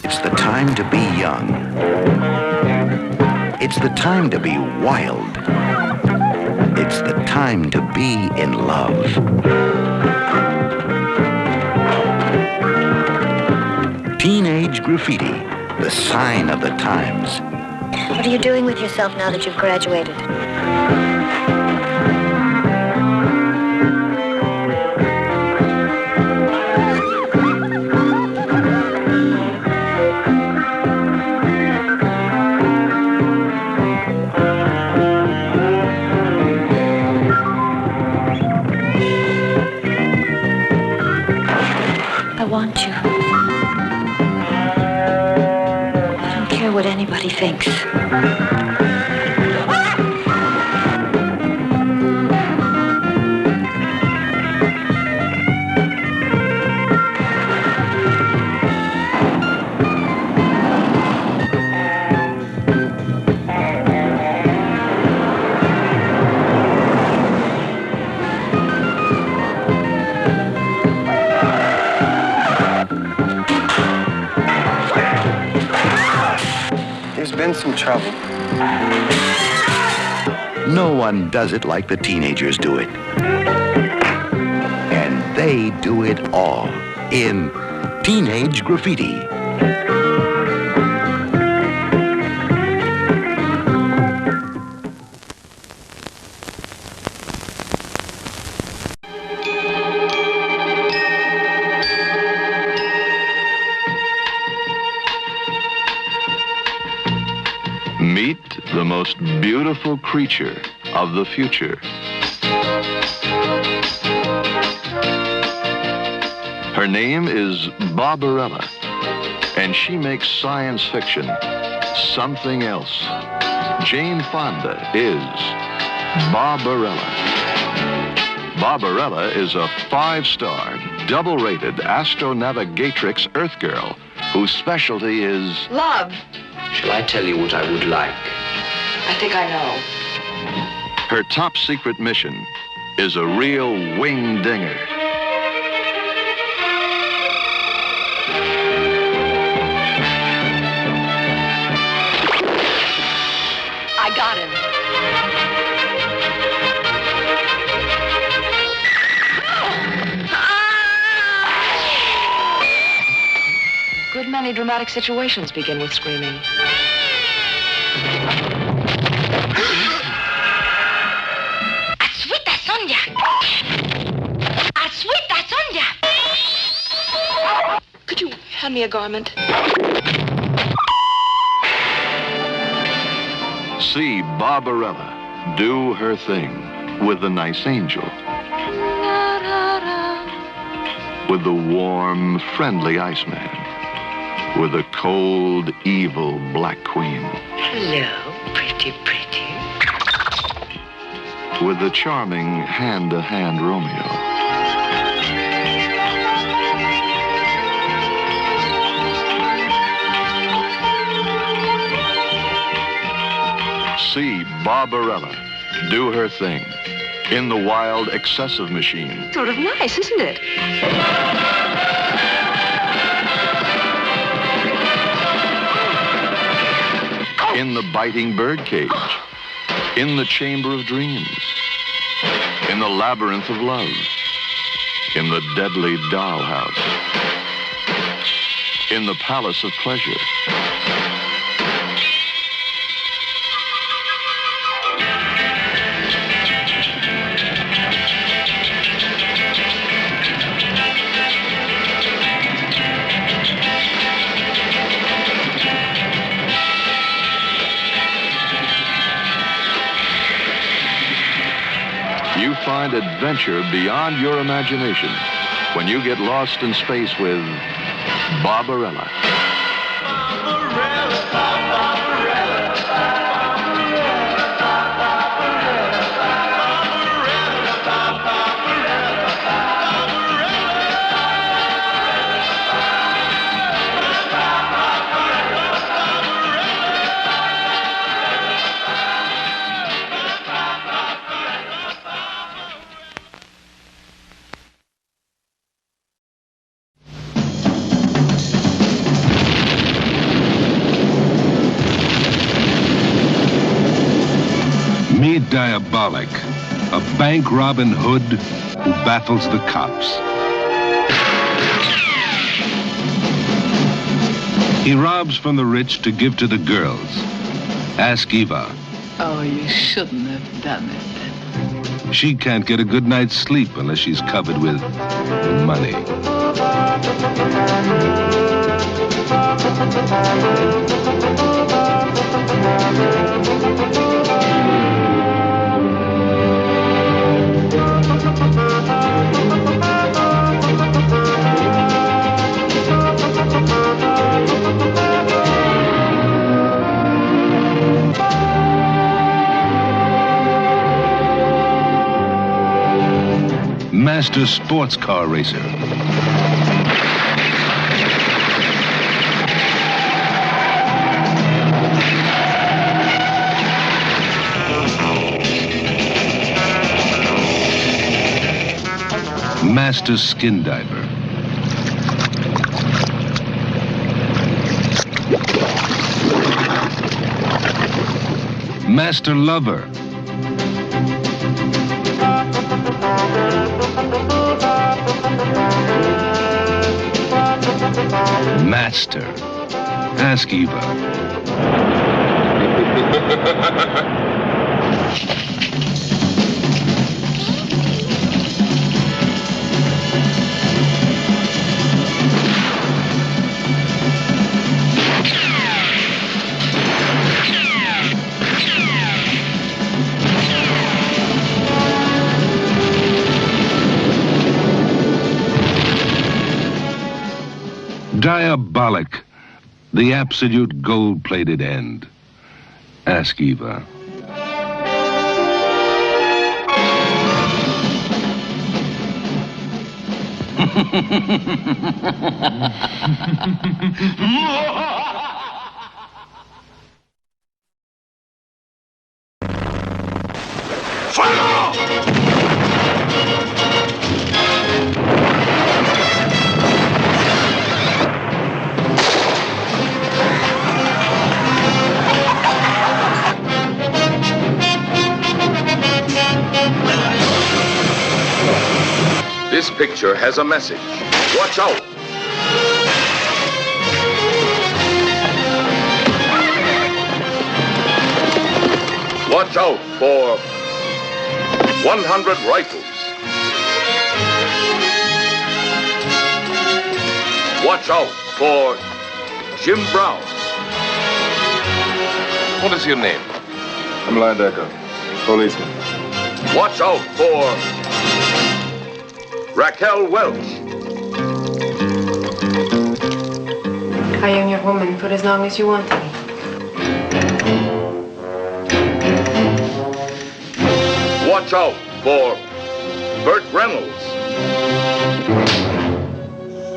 It's the time to be young. It's the time to be wild. It's the time to be in love. Teenage graffiti, the sign of the times. What are you doing with yourself now that you've graduated? I want you. I don't care what anybody thinks. There's been some trouble. No one does it like the teenagers do it. And they do it all in Teenage Graffiti. Meet the most beautiful creature of the future. Her name is Barbarella, and she makes science fiction something else. Jane Fonda is Barbarella. Barbarella is a 5-star, double-rated astronavigatrix Earth girl whose specialty is love. Shall I tell you what I would like? I think I know. her top secret mission is a real wing dinger. I got him. Good many dramatic situations begin with screaming. Aswita Sonja! Aswita Sonja! Could you hand me a garment? See Barbarella do her thing with the nice angel, with the warm, friendly Iceman, with the cold, evil Black Queen. Hello, pretty. With the charming hand-to-hand Romeo. See Barbarella do her thing in the wild, excessive machine. Sort of nice, isn't it? In the biting birdcage, in the chamber of dreams, in the labyrinth of love, in the deadly dollhouse, in the palace of pleasure. You find adventure beyond your imagination when you get lost in space with Barbarella. diabolic, a bank Robin Hood who baffles the cops. He robs from the rich to give to the girls. Ask Eva. Oh, you shouldn't have done it. She can't get a good night's sleep unless she's covered with money. Master sports car racer. Master skin diver. Master lover. Master. Ask Eva. Diabolic. The absolute gold-plated end. Ask Eva. This picture has a message. Watch out! Watch out for 100 rifles. Watch out for Jim Brown. What is your name? I'm Linebacker, policeman. Watch out for Raquel Welch. I am your woman for as long as you want me. Watch out for Burt Reynolds.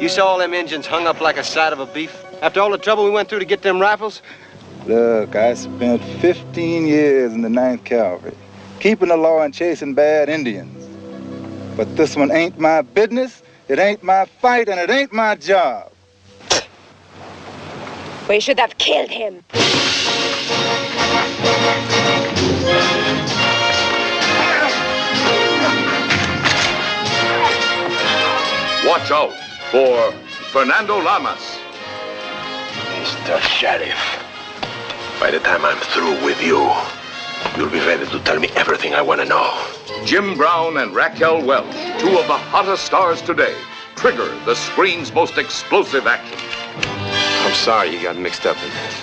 You saw all them engines hung up like a side of a beef? After all the trouble we went through to get them rifles? Look, I spent 15 years in the 9th Cavalry, keeping the law and chasing bad Indians. But this one ain't my business, it ain't my fight, and it ain't my job. We should have killed him. Watch out for Fernando Lamas. Mr. Sheriff, by the time I'm through with you, you'll be ready to tell me everything I want to know. Jim Brown and Raquel Welch, two of the hottest stars today, trigger the screen's most explosive action. I'm sorry you got mixed up in this.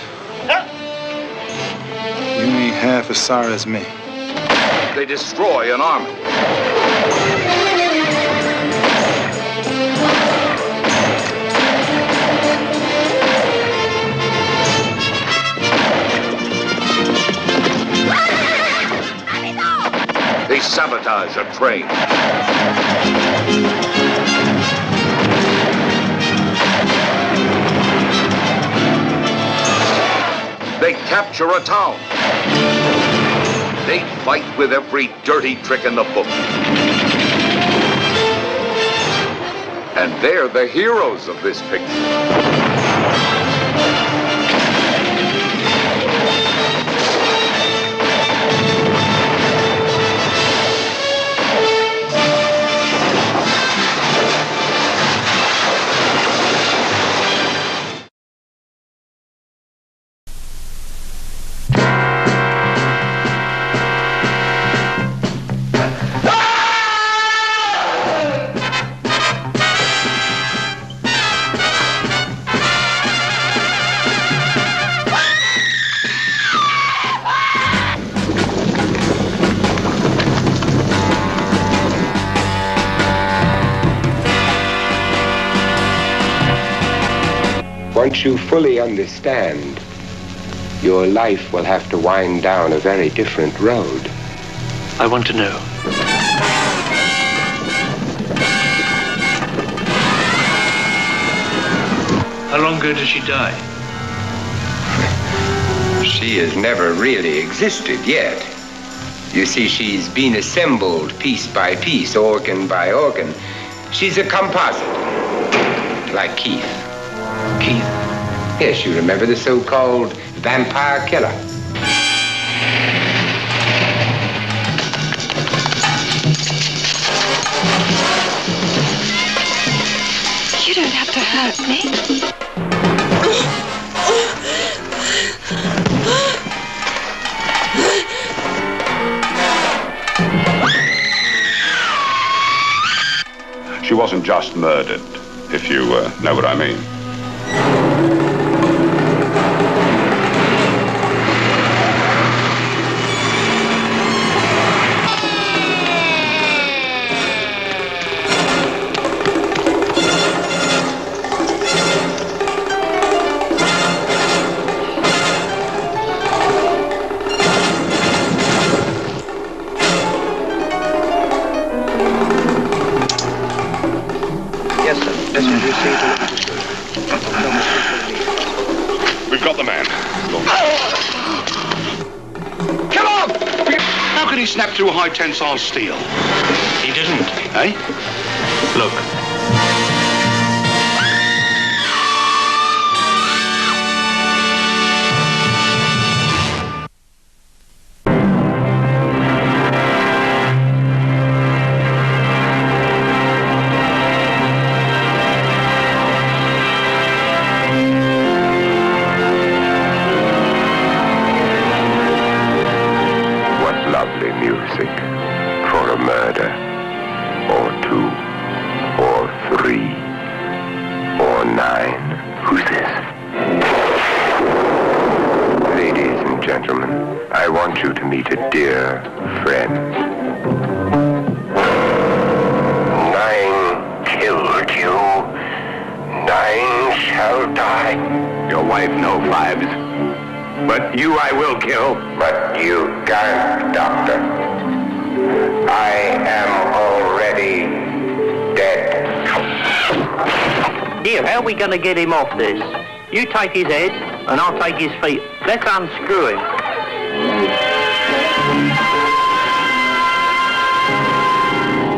You ain't half as sorry as me. They destroy an army. They sabotage a train. They capture a town. They fight with every dirty trick in the book. And they're the heroes of this picture. Once you fully understand, your life will have to wind down a very different road. I want to know. How long ago did she die? She has never really existed yet. You see, she's been assembled piece by piece, organ by organ. She's a composite, like Keith. Keith? Yes, you remember the so-called vampire killer. You don't have to hurt me. She wasn't just murdered, if you know what I mean. We've got the man. Come on! How could he snap through high tensile steel? He didn't. Eh? Look. Music for a murder, or 2, or 3, or 9. Who's this? Ladies and gentlemen, I want you to meet a dear friend. 9 killed you. 9 shall die. Your wife, no 5s. But you I will kill. But you can't, Doctor. I am already dead. Dear, how are we going to get him off this? You take his head, and I'll take his feet. Let's unscrew him.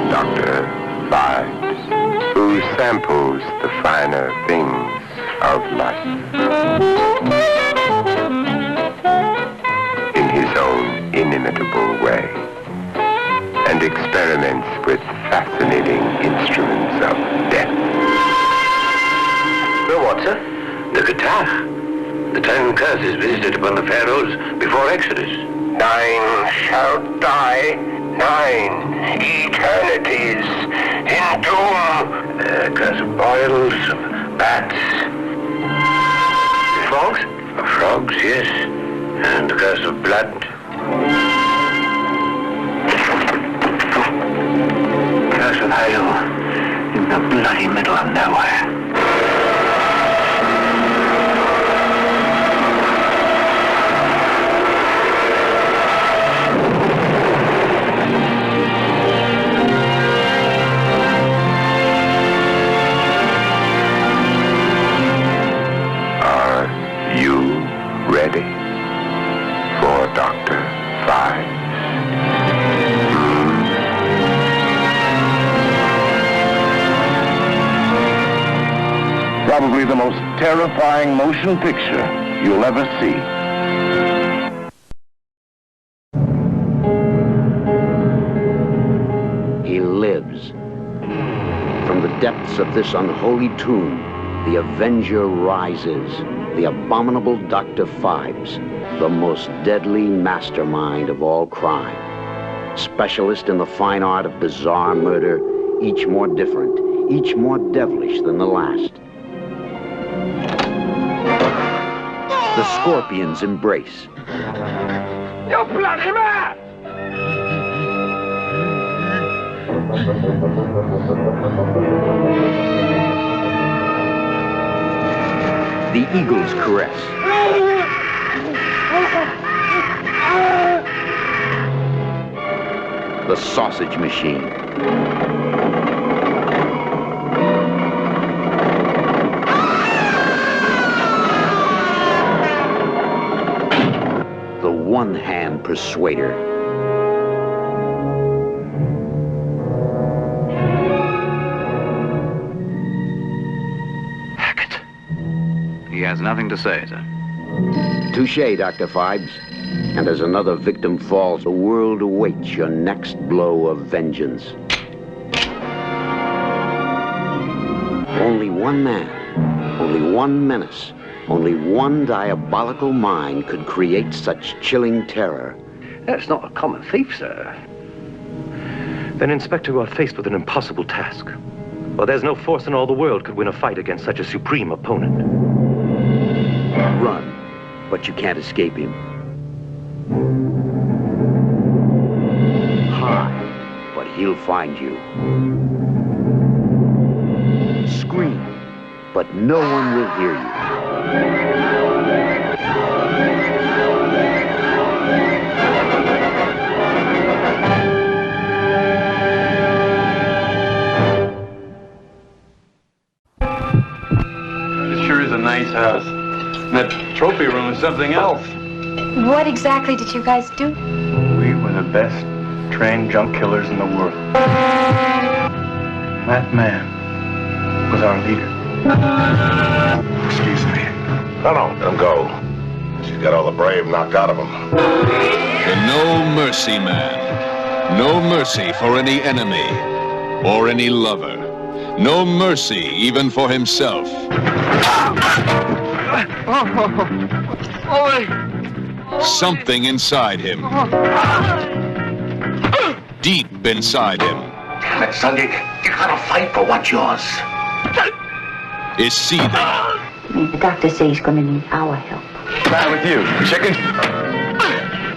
Dr. Vibes, who samples the finer things of life. In his own inimitable way, and experiments with fascinating instruments of death. The what, sir? The guitar. The time curse is visited upon the pharaohs before Exodus. 9 shall die. 9 eternities in doom. The curse of boils, of bats. Frogs? Frogs, yes. And the curse of blood. Curse of hail in the bloody middle of nowhere. Are you ready for Dr. Vibes? Probably the most terrifying motion picture you'll ever see. He lives. From the depths of this unholy tomb, the Avenger rises, the abominable Dr. Vibes, the most deadly mastermind of all crime. Specialist in the fine art of bizarre murder, each more different, each more devilish than the last. The scorpions embrace. You bloody man! The eagle's caress. The sausage machine. The one-hand persuader. Hackett. He has nothing to say, sir. Touché, Dr. Fibes. And as another victim falls, the world awaits your next blow of vengeance. Only one man, only one menace, only one diabolical mind could create such chilling terror. That's not a common thief, sir. Then, Inspector, you are faced with an impossible task. Well, there's no force in all the world could win a fight against such a supreme opponent. Run, but you can't escape him. Hide, but he'll find you. Scream, but no one will hear you. It sure is a nice house. And that trophy room is something else. What exactly did you guys do? We were the best trained junk killers in the world. That man was our leader. Excuse me. No, let him go. She's got all the brave knocked out of him. The No Mercy Man. No mercy for any enemy or any lover. No mercy even for himself. Something inside him. Deep inside him. Damn it, son, you gotta fight for what's yours. Is seething. The doctor says he's gonna need our help. What's with you, chicken?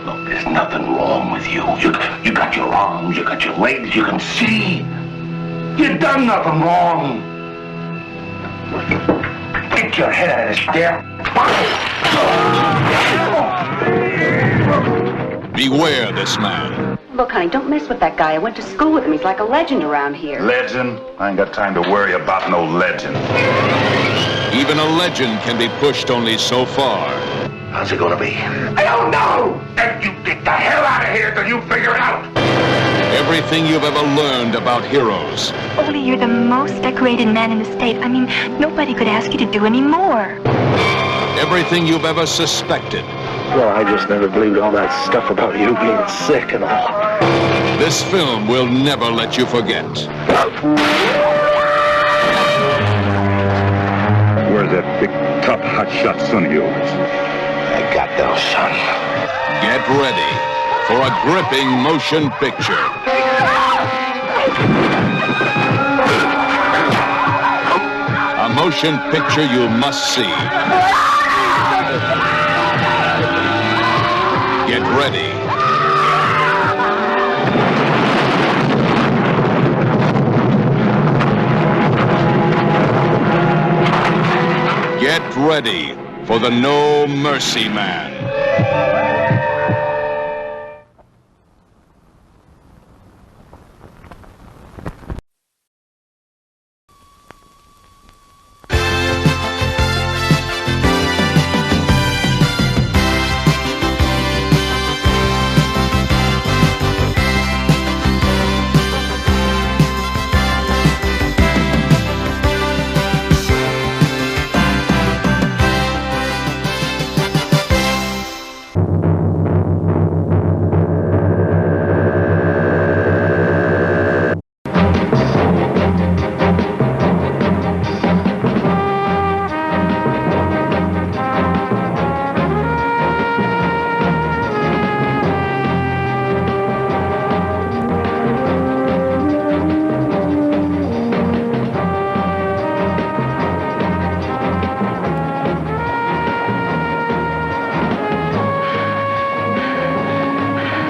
Look, there's nothing wrong with you. You got your arms, you got your legs, you can see. You done nothing wrong. Get your head out of this damn. Beware this man. Look, honey, don't mess with that guy. I went to school with him. He's like a legend around here. Legend? I ain't got time to worry about no legend. Even a legend can be pushed only so far. How's it gonna be? I don't know! Then you get the hell out of here till you figure it out! Everything you've ever learned about heroes. Ole, you're the most decorated man in the state. I mean, nobody could ask you to do any more. Everything you've ever suspected. Well, I just never believed all that stuff about you being sick and all. This film will never let you forget. Where's that big, tough, hotshot son of yours? I got those, son. Get ready for a gripping motion picture. A motion picture you must see. Get ready. Get ready for the No Mercy Man.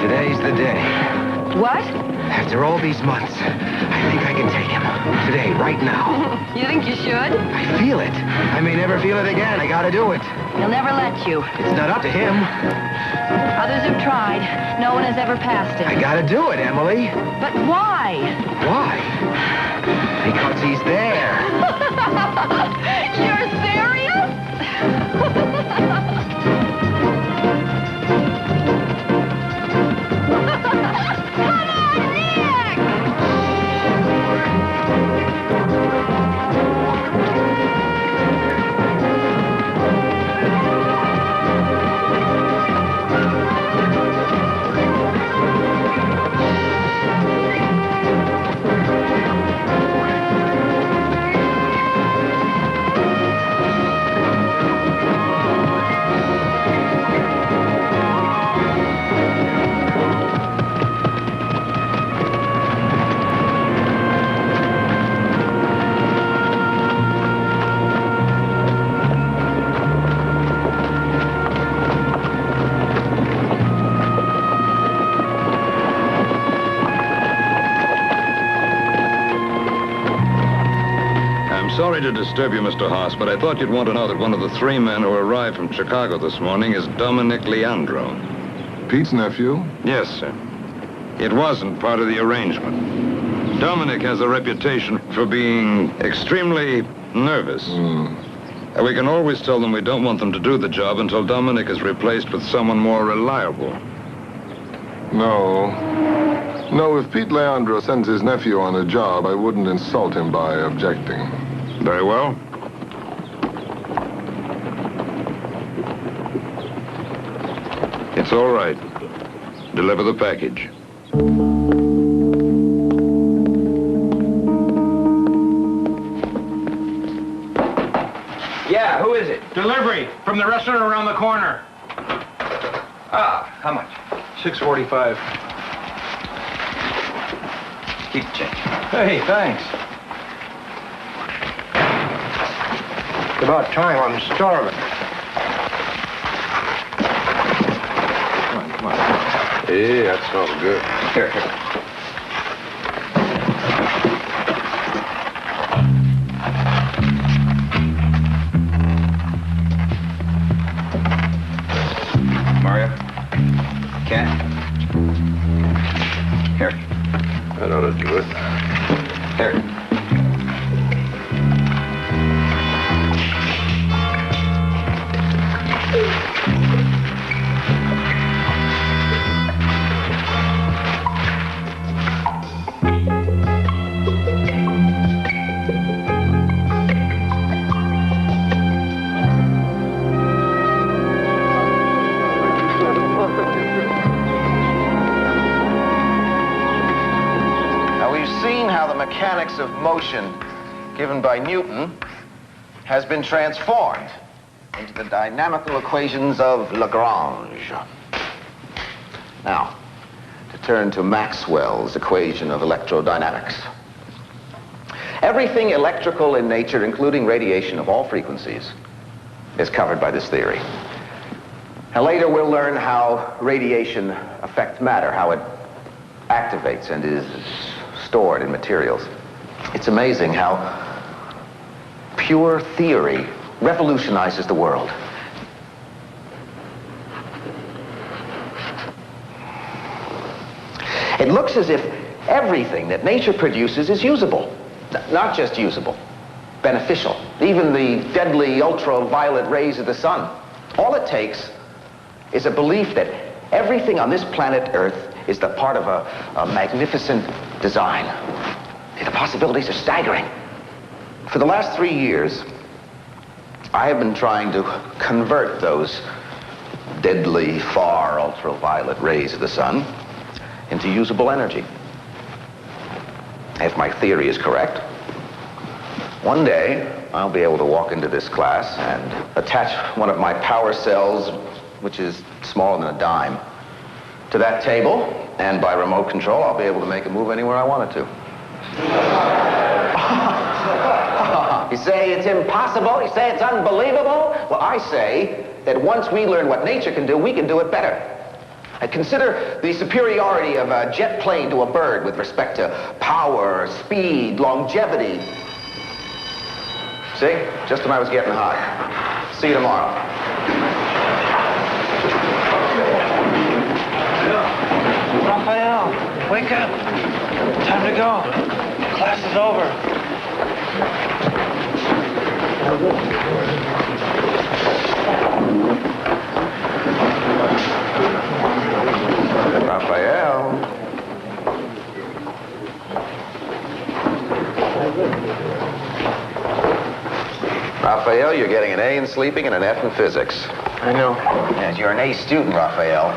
Today's the day. What? After all these months, I think I can take him. Today, right right now. You think you should? I feel it. I may never feel it again. I gotta do it. He'll never let you. It's not up to him. Others have tried. No one has ever passed him. I gotta do it, Emily. But why? Why? Because he's there. You're serious? Sorry to disturb you, Mr. Haas, but I thought you'd want to know that one of the 3 men who arrived from Chicago this morning is Dominic Leandro. Pete's nephew? Yes, sir. It wasn't part of the arrangement. Dominic has a reputation for being extremely nervous. We can always tell them we don't want them to do the job until Dominic is replaced with someone more reliable. No, if Pete Leandro sends his nephew on a job, I wouldn't insult him by objecting. Very well. It's all right. Deliver the package. Yeah, who is it? Delivery from the restaurant around the corner. Ah, how much? $6.45. Keep the change. Hey, thanks. It's about time. I'm starving. Come on. Yeah, that smells good. Here. Mario? Cat? Here. That ought to do it. Here. Mechanics of motion given by Newton has been transformed into the dynamical equations of Lagrange. Now, to turn to Maxwell's equation of electrodynamics. Everything electrical in nature, including radiation of all frequencies, is covered by this theory. Now, later we'll learn how radiation affects matter, how it activates and is stored in materials. It's amazing how pure theory revolutionizes the world. It looks as if everything that nature produces is usable. Not just usable, beneficial. Even the deadly ultraviolet rays of the sun. All it takes is a belief that everything on this planet Earth is the part of a magnificent design. The possibilities are staggering. For the last 3 years, I have been trying to convert those deadly, far ultraviolet rays of the sun into usable energy. If my theory is correct, one day I'll be able to walk into this class and attach one of my power cells, which is smaller than a dime, to that table, and by remote control, I'll be able to make it move anywhere I want it to. You say it's impossible? You say it's unbelievable? Well, I say that once we learn what nature can do, we can do it better. Consider the superiority of a jet plane to a bird with respect to power, speed, longevity. See? Just when I was getting hot. See you tomorrow. Raphael, wake up. Time to go. Class is over. Raphael. Raphael, you're getting an A in sleeping and an F in physics. I know. And you're an A student, Raphael.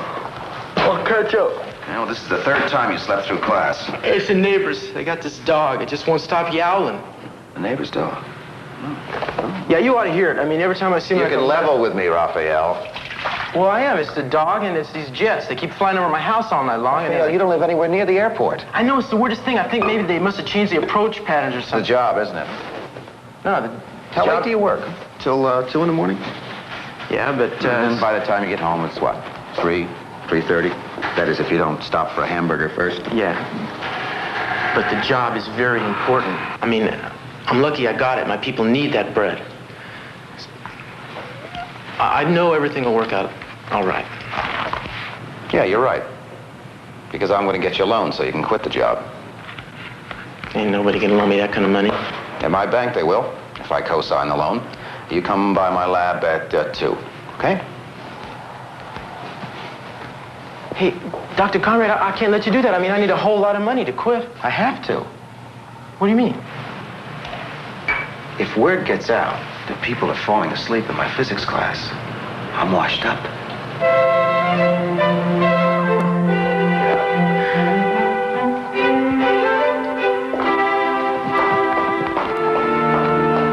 I'll catch up. Well, this is the third time you slept through class. It's the neighbors. They got this dog. It just won't stop yowling. The neighbor's dog. Yeah, you ought to hear it. I mean, every time I see him... You can level with me, Raphael. Well, I am. It's the dog and it's these jets. They keep flying over my house all night long. Raphael, you don't live anywhere near the airport. I know, it's the weirdest thing. I think maybe they must have changed the approach patterns or It's something. the job, isn't it? No, How late do you work? Till 2 in the morning? Yeah, but... And then by the time you get home, it's what? 3, 3:30? That is, if you don't stop for a hamburger first. Yeah. But the job is very important. I mean, I'm lucky I got it. My people need that bread. I know everything will work out all right. Yeah, you're right. Because I'm going to get you a loan so you can quit the job. Ain't nobody gonna loan me that kind of money. In my bank, they will, if I co-sign the loan. You come by my lab at 2, okay? Hey, Dr. Conrad, I can't let you do that. I mean, I need a whole lot of money to quit. I have to. What do you mean? If word gets out that people are falling asleep in my physics class, I'm washed up.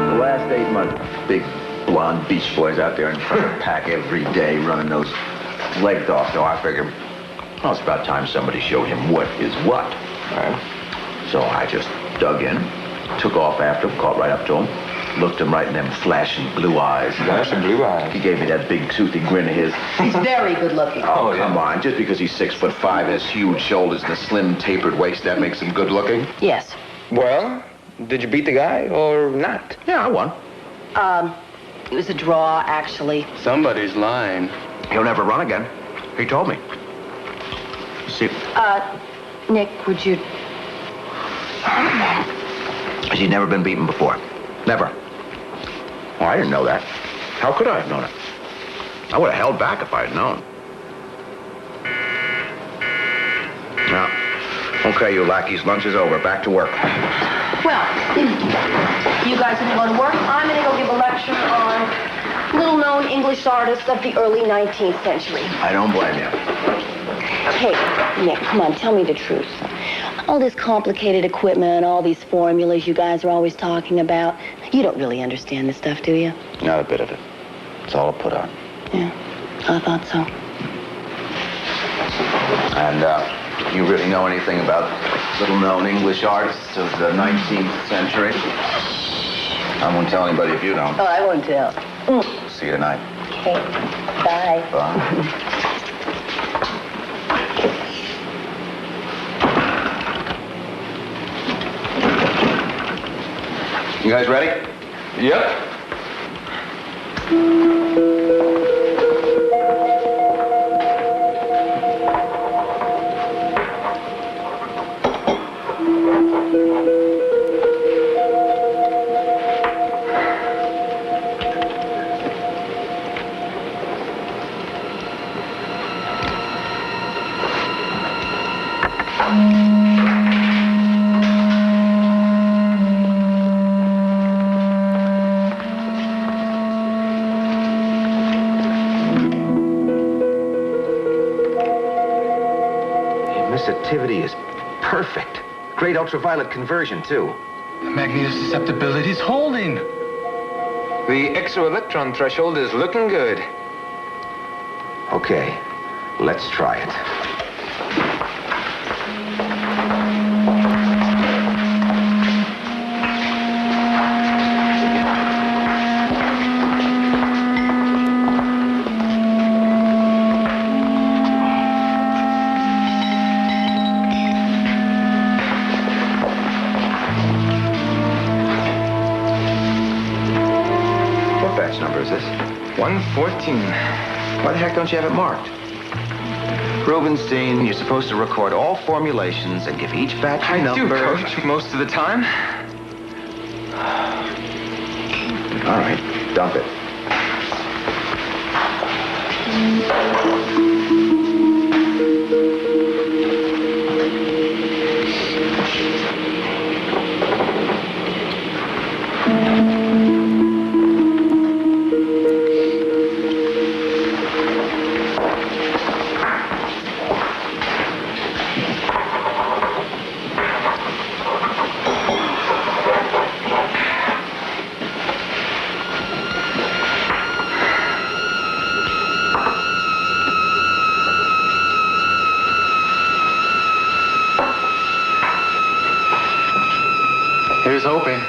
The last 8 months, big blonde beach boys out there in front of the pack every day running those legs off. So I figured, well, it's about time somebody showed him what is what. So I just dug in, took off after him, caught right up to him, looked him right in them flashing blue eyes. Flashing blue eyes? He gave me that big toothy grin of his. He's very good looking. Oh, come on. Just because he's 6'5", has huge shoulders and a slim, tapered waist, that makes him good looking? Yes. Well, did you beat the guy or not? Yeah, I won. It was a draw, actually. Somebody's lying. He'll never run again. He told me. See? Nick, would you... He'd never been beaten before. Never. Well, I didn't know that. How could I have known it? I would have held back if I had known. Now, okay, you lackeys, lunch is over. Back to work. Well, you guys are going to work. I'm going to go give a lecture on little-known English artists of the early 19th century. I don't blame you. Hey, Nick, come on, tell me the truth. All this complicated equipment, all these formulas you guys are always talking about, you don't really understand this stuff, do you? Not a bit of it. It's all a put on. Yeah, I thought so. And, you really know anything about little-known English artists of the 19th century? I won't tell anybody if you don't. Oh, I won't tell. See you tonight. Okay, bye. Bye. You guys ready? Yep. Emissivity is perfect. Great ultraviolet conversion, too. Magnetosusceptibility is holding. The exoelectron threshold is looking good. Okay, let's try it. batch number is this? 114. Why the heck don't you have it marked? Rubenstein, you're supposed to record all formulations and give each batch a number. I do, Coach, most of the time. All right, dump it. Here's hoping.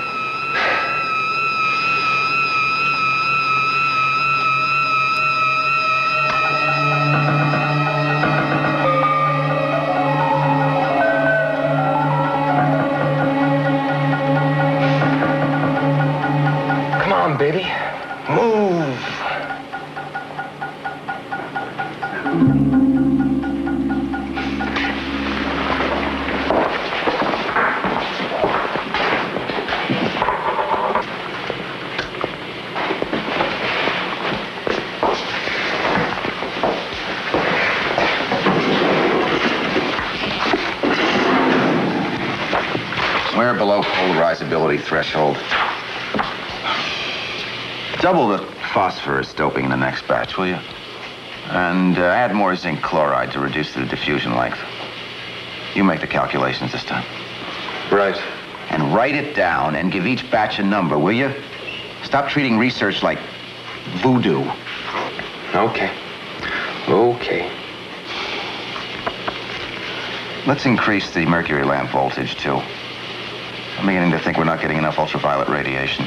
Come on, baby. Move. We're below polarizability threshold. Double the phosphorus doping in the next batch, will you? And add more zinc chloride to reduce the diffusion length. You make the calculations this time. Right. And write it down and give each batch a number, will you? Stop treating research like voodoo. Okay. Okay. Let's increase the mercury lamp voltage, too. I'm beginning to think we're not getting enough ultraviolet radiation.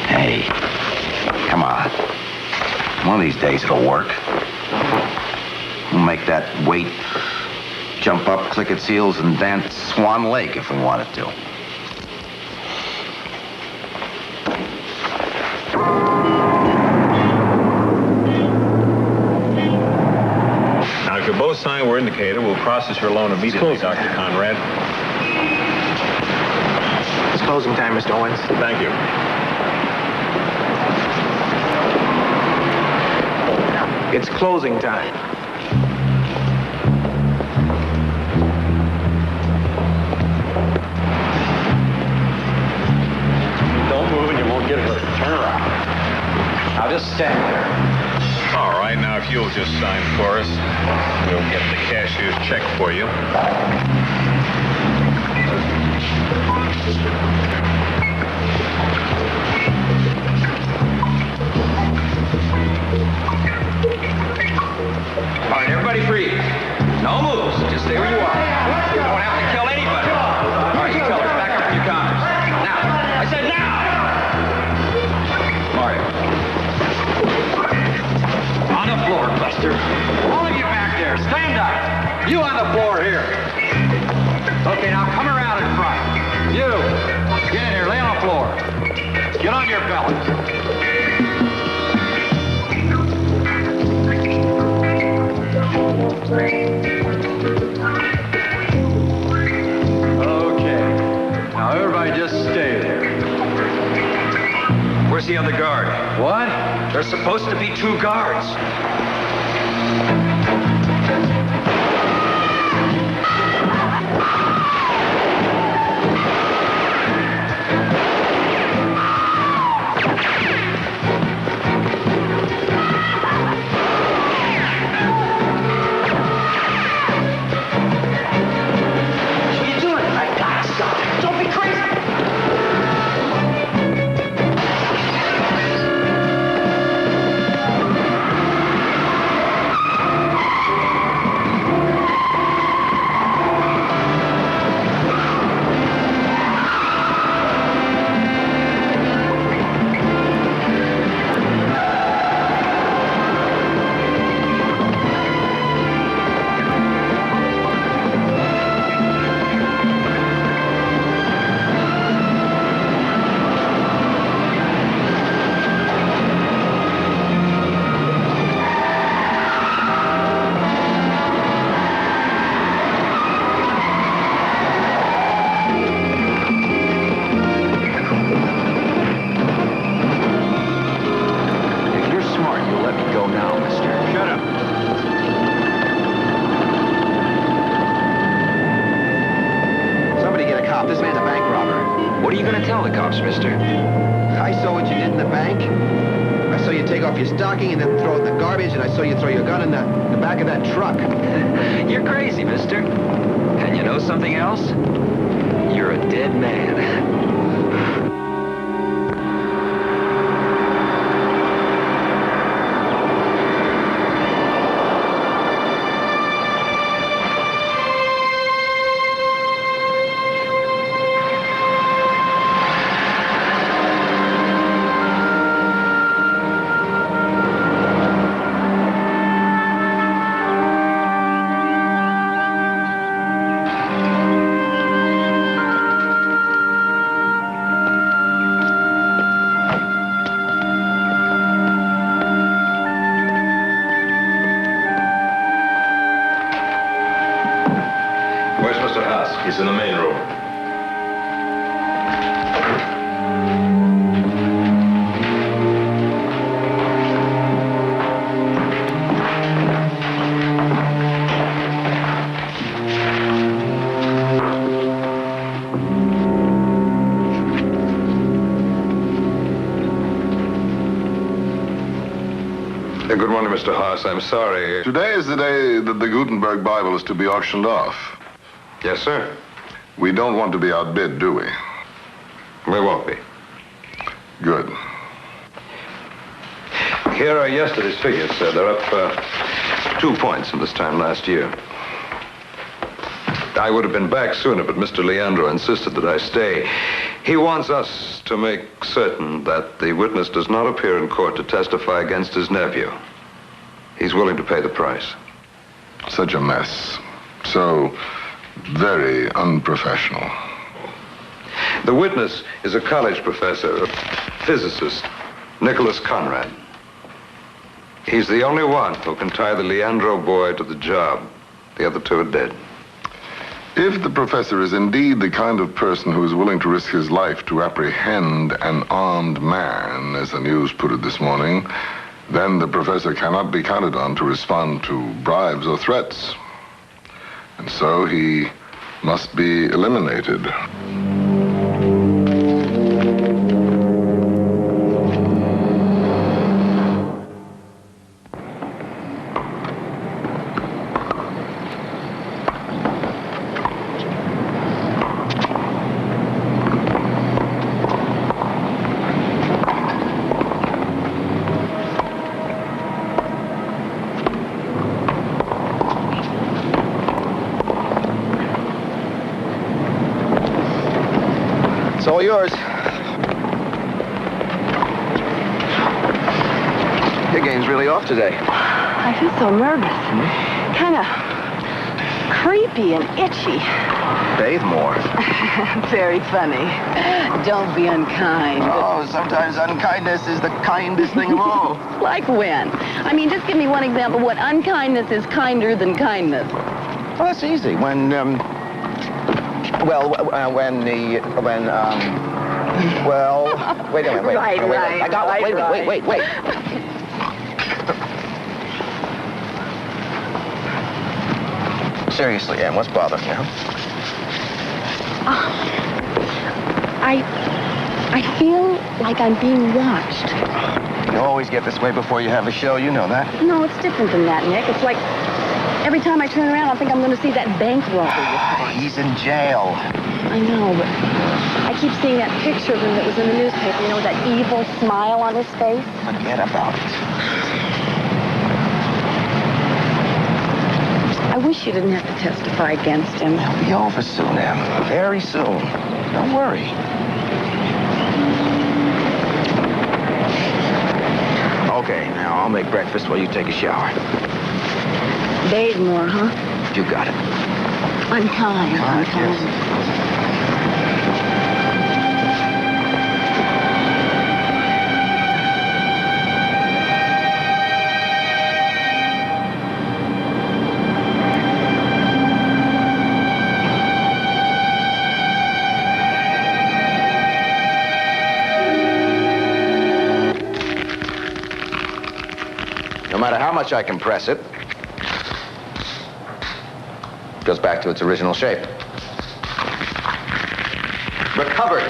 Hey, come on. One of these days it'll work. We'll make that weight jump up, click its heels, and dance Swan Lake if we wanted to. Now, if you both sign where indicated, we'll process your loan immediately, Dr. Conrad. It's closing time, Mr. Owens. Thank you. It's closing time. Don't move and you won't get hurt. Turn around. Now just stand there. All right, now if you'll just sign for us, we'll get the cashier's check for you. All right, everybody freeze. No moves. Just stay where you are. You don't have to kill anybody. All right, you tellers, back up from your counters. Now. I said now. All right. On the floor, Buster. All of you back there, stand up. You on the floor here. Okay, now come around in front. You. Get in here, lay on the floor. Get on your bellies. Okay. Now everybody just stay there. Where's the other guard? What? There's supposed to be 2 guards. call the cops, mister. I saw what you did in the bank. I saw you take off your stocking and then throw it in the garbage, and I saw you throw your gun in the back of that truck. You're crazy, mister. And you know something else? You're a dead man. He's in the main room. Good morning, Mr. Haas. I'm sorry. Today is the day that the Gutenberg Bible is to be auctioned off. Yes, sir. We don't want to be outbid, do we? We won't be. Good. Here are yesterday's figures, sir. They're up 2 points from this time last year. I would have been back sooner, but Mr. Leandro insisted that I stay. He wants us to make certain that the witness does not appear in court to testify against his nephew. He's willing to pay the price. Such a mess. So very unprofessional. The witness is a college professor, a physicist, Nicholas Conrad. He's the only one who can tie the Leandro boy to the job. The other two are dead. If the professor is indeed the kind of person who is willing to risk his life to apprehend an armed man, as the news put it this morning, then the professor cannot be counted on to respond to bribes or threats. And so he must be eliminated. It's all yours. Your game's really off today. I feel so nervous. Kind of creepy and itchy. Bathe more. Very funny. Don't be unkind. Oh, sometimes unkindness is the kindest thing of all. Like when? I mean, just give me one example what unkindness is kinder than kindness. Well, that's easy. When, well, wait a minute, wait. Right. I got one. Wait. Seriously, Ann, what's bothering you? I feel like I'm being watched. You always get this way before you have a show, you know that. No, it's different than that, Nick. It's like every time I turn around, I think I'm going to see that bank robber. He's in jail. I know, but I keep seeing that picture of him that was in the newspaper, you know, with that evil smile on his face. Forget about it. I wish you didn't have to testify against him. It'll be over soon, Em. Very soon. Don't worry. Okay, now I'll make breakfast while you take a shower. Bathe more, huh? You got it. Unkind. Yes. No matter how much I compress it, it goes back to its original shape. Recovered.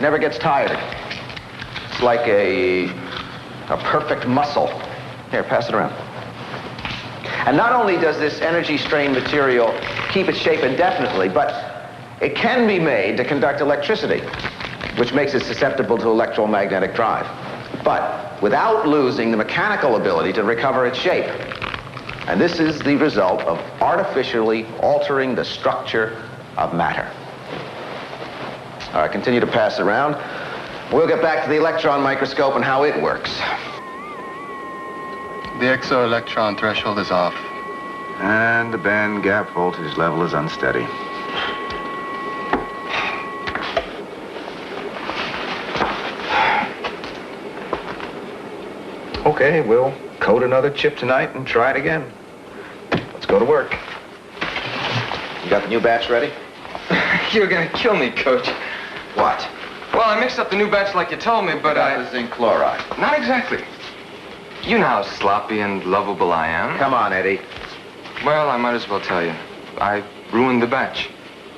Never gets tired. It's like a perfect muscle. Here, pass it around. And not only does this energy-strained material keep its shape indefinitely, but it can be made to conduct electricity, which makes it susceptible to electromagnetic drive, but without losing the mechanical ability to recover its shape. And this is the result of artificially altering the structure of matter. All right, continue to pass around. We'll get back to the electron microscope and how it works. The exo-electron threshold is off. And the band gap voltage level is unsteady. Okay, we'll code another chip tonight and try it again. Let's go to work. You got the new batch ready? You're gonna kill me, Coach. What? Well, I mixed up the new batch like you told me, but the zinc chloride. Not exactly. You know how sloppy and lovable I am. Come on, Eddie. Well, I might as well tell you. I ruined the batch.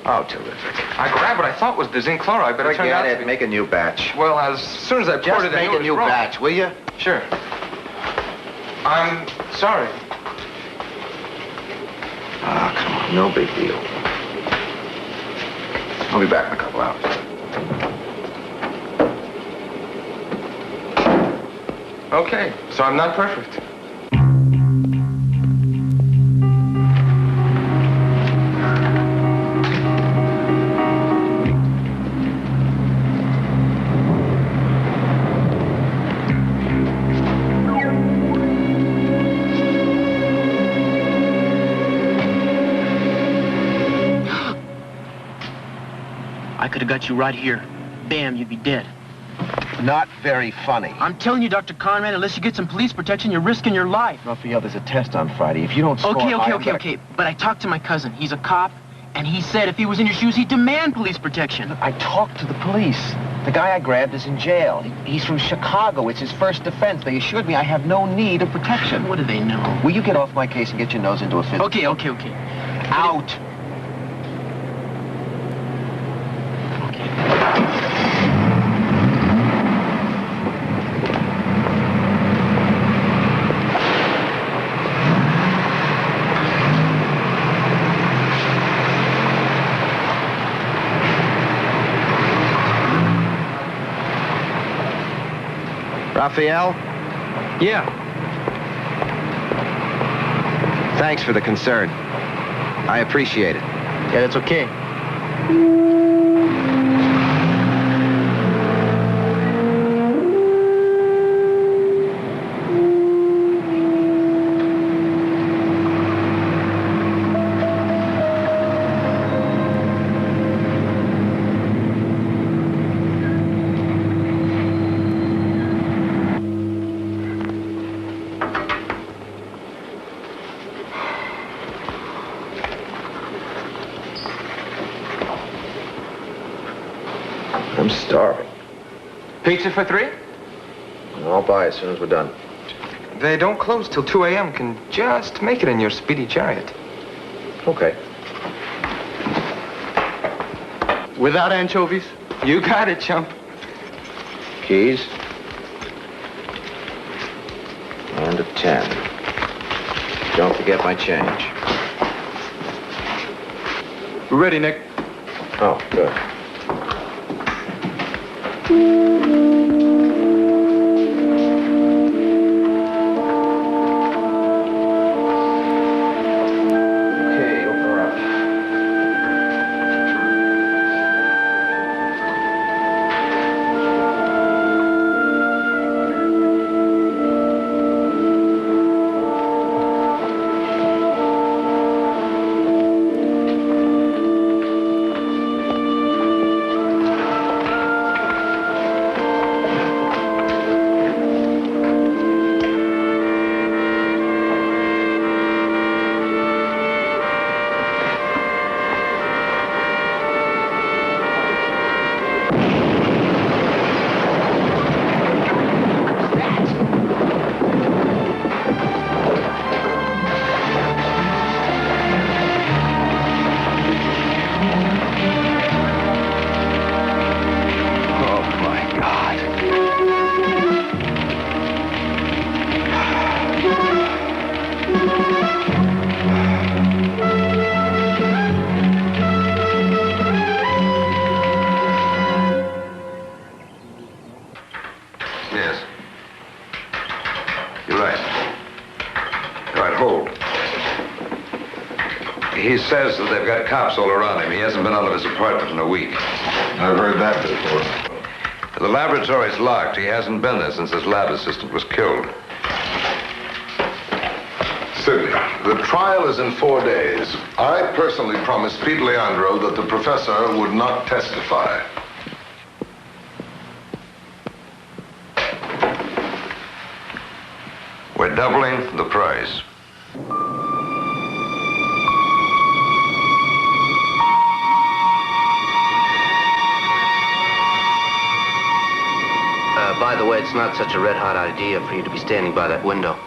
Oh, terrific. I grabbed what I thought was the zinc chloride, but it turned out to be... Make a new batch. Well, as soon as I poured it, I knew it was make a new wrong. batch, will you? Sure. I'm sorry. Ah, come on, no big deal. I'll be back in a couple hours. Okay, so I'm not perfect. I could have got you right here. Bam, you'd be dead. Not very funny. I'm telling you, Dr. Conrad, unless you get some police protection, you're risking your life. Raphael, there's a test on Friday. If you don't score... Okay. But I talked to my cousin. He's a cop, and he said if he was in your shoes, he'd demand police protection. I talked to the police. The guy I grabbed is in jail. He's from Chicago. It's his first offense. They assured me I have no need of protection. What do they know? Will you get off my case and get your nose into a fit? Okay. Out! Raphael? Yeah. Thanks for the concern. I appreciate it. Yeah, that's okay. I'm starving. Pizza for 3? I'll buy as soon as we're done. They don't close till 2 a.m. Can just make it in your speedy chariot. Okay. Without anchovies? You got it, chump. Keys. And a 10. Don't forget my change. We're ready, Nick. Oh, good. He says that they've got cops all around him. He hasn't been out of his apartment in a week. I've heard that before. The laboratory's locked. He hasn't been there since his lab assistant was killed. Sidney, the trial is in 4 days. I personally promised Pete Leandro that the professor would not testify. We're doubling the price. By the way, it's not such a red-hot idea for you to be standing by that window.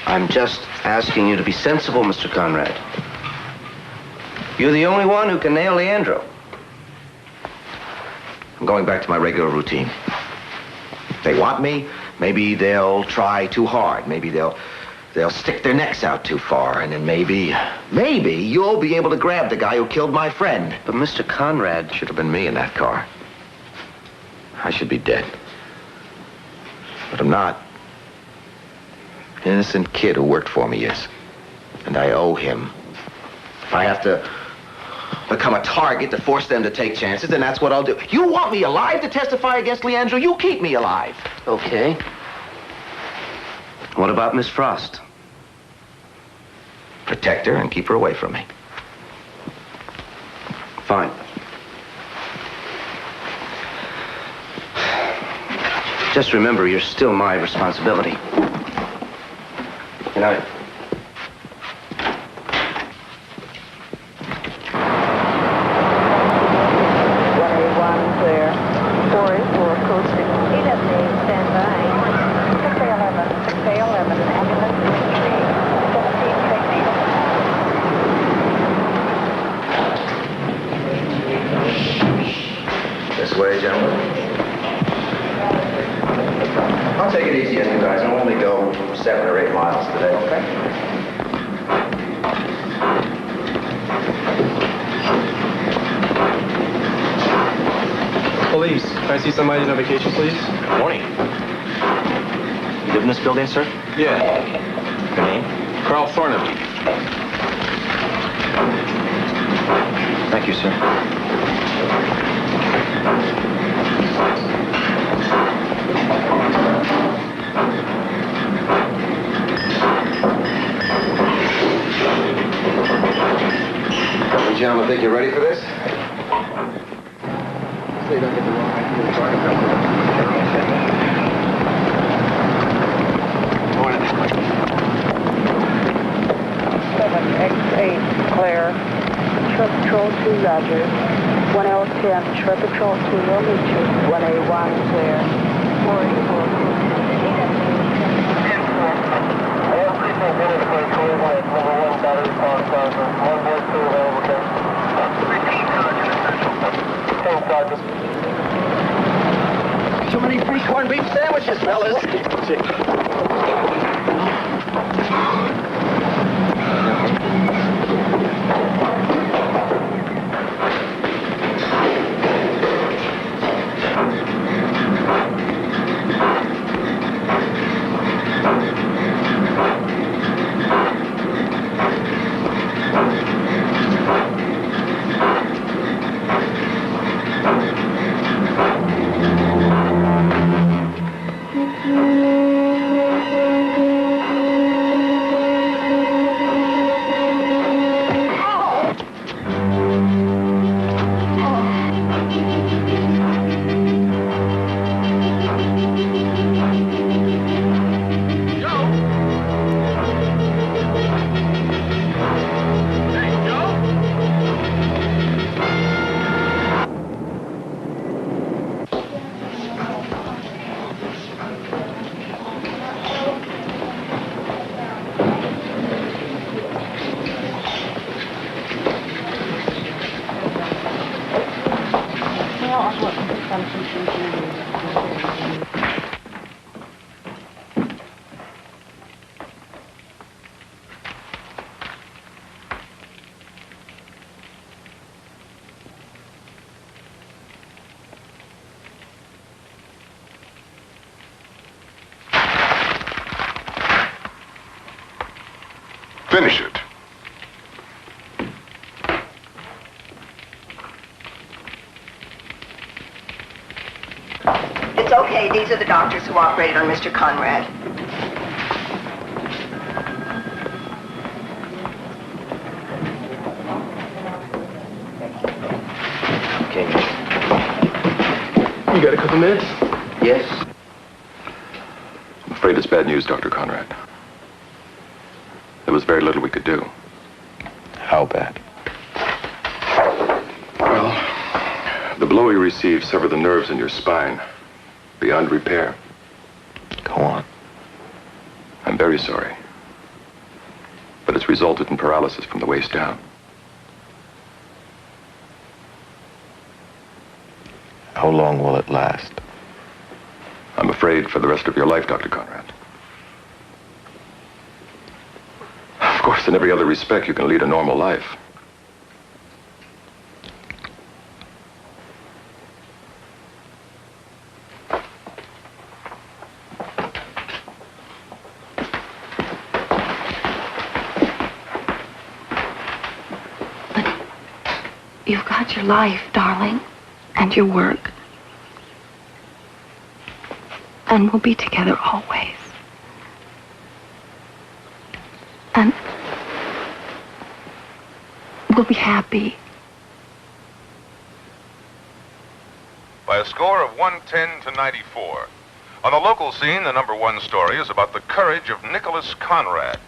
I'm just asking you to be sensible, Mr. Conrad. You're the only one who can nail Leandro. I'm going back to my regular routine. If they want me, maybe they'll try too hard. Maybe they'll stick their necks out too far, and then maybe you'll be able to grab the guy who killed my friend. But Mr. Conrad should have been me in that car. I should be dead. But I'm not. An innocent kid who worked for me is. And I owe him. If I have to become a target to force them to take chances, then that's what I'll do. You want me alive to testify against Leandro? You keep me alive. Okay. What about Miss Frost? Protect her and keep her away from me. Fine. Just remember, you're still my responsibility. Good night. Way, gentlemen. I'll take it easy on you guys. I'll only go 7 or 8 miles today, okay? Police, can I see somebody on vacation, please? Morning. You live in this building, sir? Yeah. Your name? Carl Thornaby. Thank you, sir. You gentlemen think you're ready for this? So you don't get the wrong idea. Morning. 7X8, Claire. Truck Patrol 2, Roger. 1L10, Truck Patrol 2, will meet you. 1A1, Claire. 484. Too many free corned beef sandwiches, fellas. Finish it. It's okay. These are the doctors who operated on Mr. Conrad. Okay. You got a couple minutes? Yes. I'm afraid it's bad news, Dr. Conrad. There was very little we could do. How bad? Well, the blow you received severed the nerves in your spine beyond repair. Go on. I'm very sorry. But it's resulted in paralysis from the waist down. How long will it last? I'm afraid for the rest of your life, Dr. Conrad. Of course, in every other respect, you can lead a normal life. You've got your life, darling, and your work. And we'll be together always. And we'll be happy. By a score of 110 to 94. On the local scene, the #1 story is about the courage of Nicholas Conrad.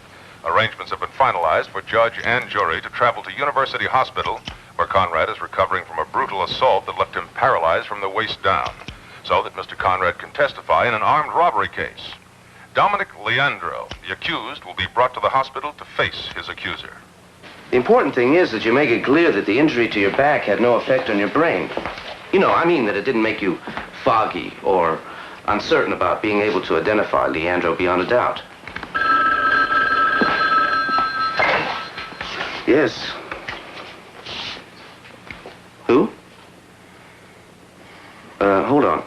Arrangements have been finalized for judge and jury to travel to University Hospital, where Conrad is recovering from a brutal assault that left him paralyzed from the waist down, so that Mr. Conrad can testify in an armed robbery case. Dominic Leandro, the accused, will be brought to the hospital to face his accuser. The important thing is that you make it clear that the injury to your back had no effect on your brain. You know, I mean that it didn't make you foggy or uncertain about being able to identify Leandro beyond a doubt. Yes. Who? Hold on.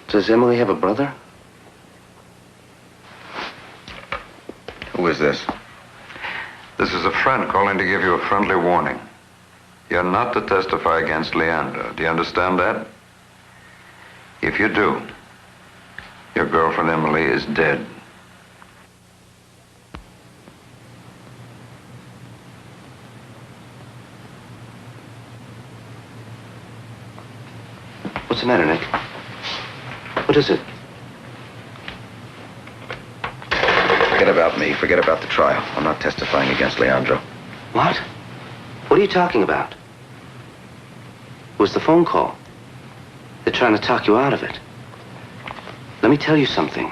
Does Emily have a brother? Who is this? This is a friend calling to give you a friendly warning. You're not to testify against Leandro. Do you understand that? If you do, your girlfriend Emily is dead. What's the matter, Nick? What is it? Forget about me. Forget about the trial. I'm not testifying against Leandro. What? What are you talking about? It was the phone call. They're trying to talk you out of it. Let me tell you something.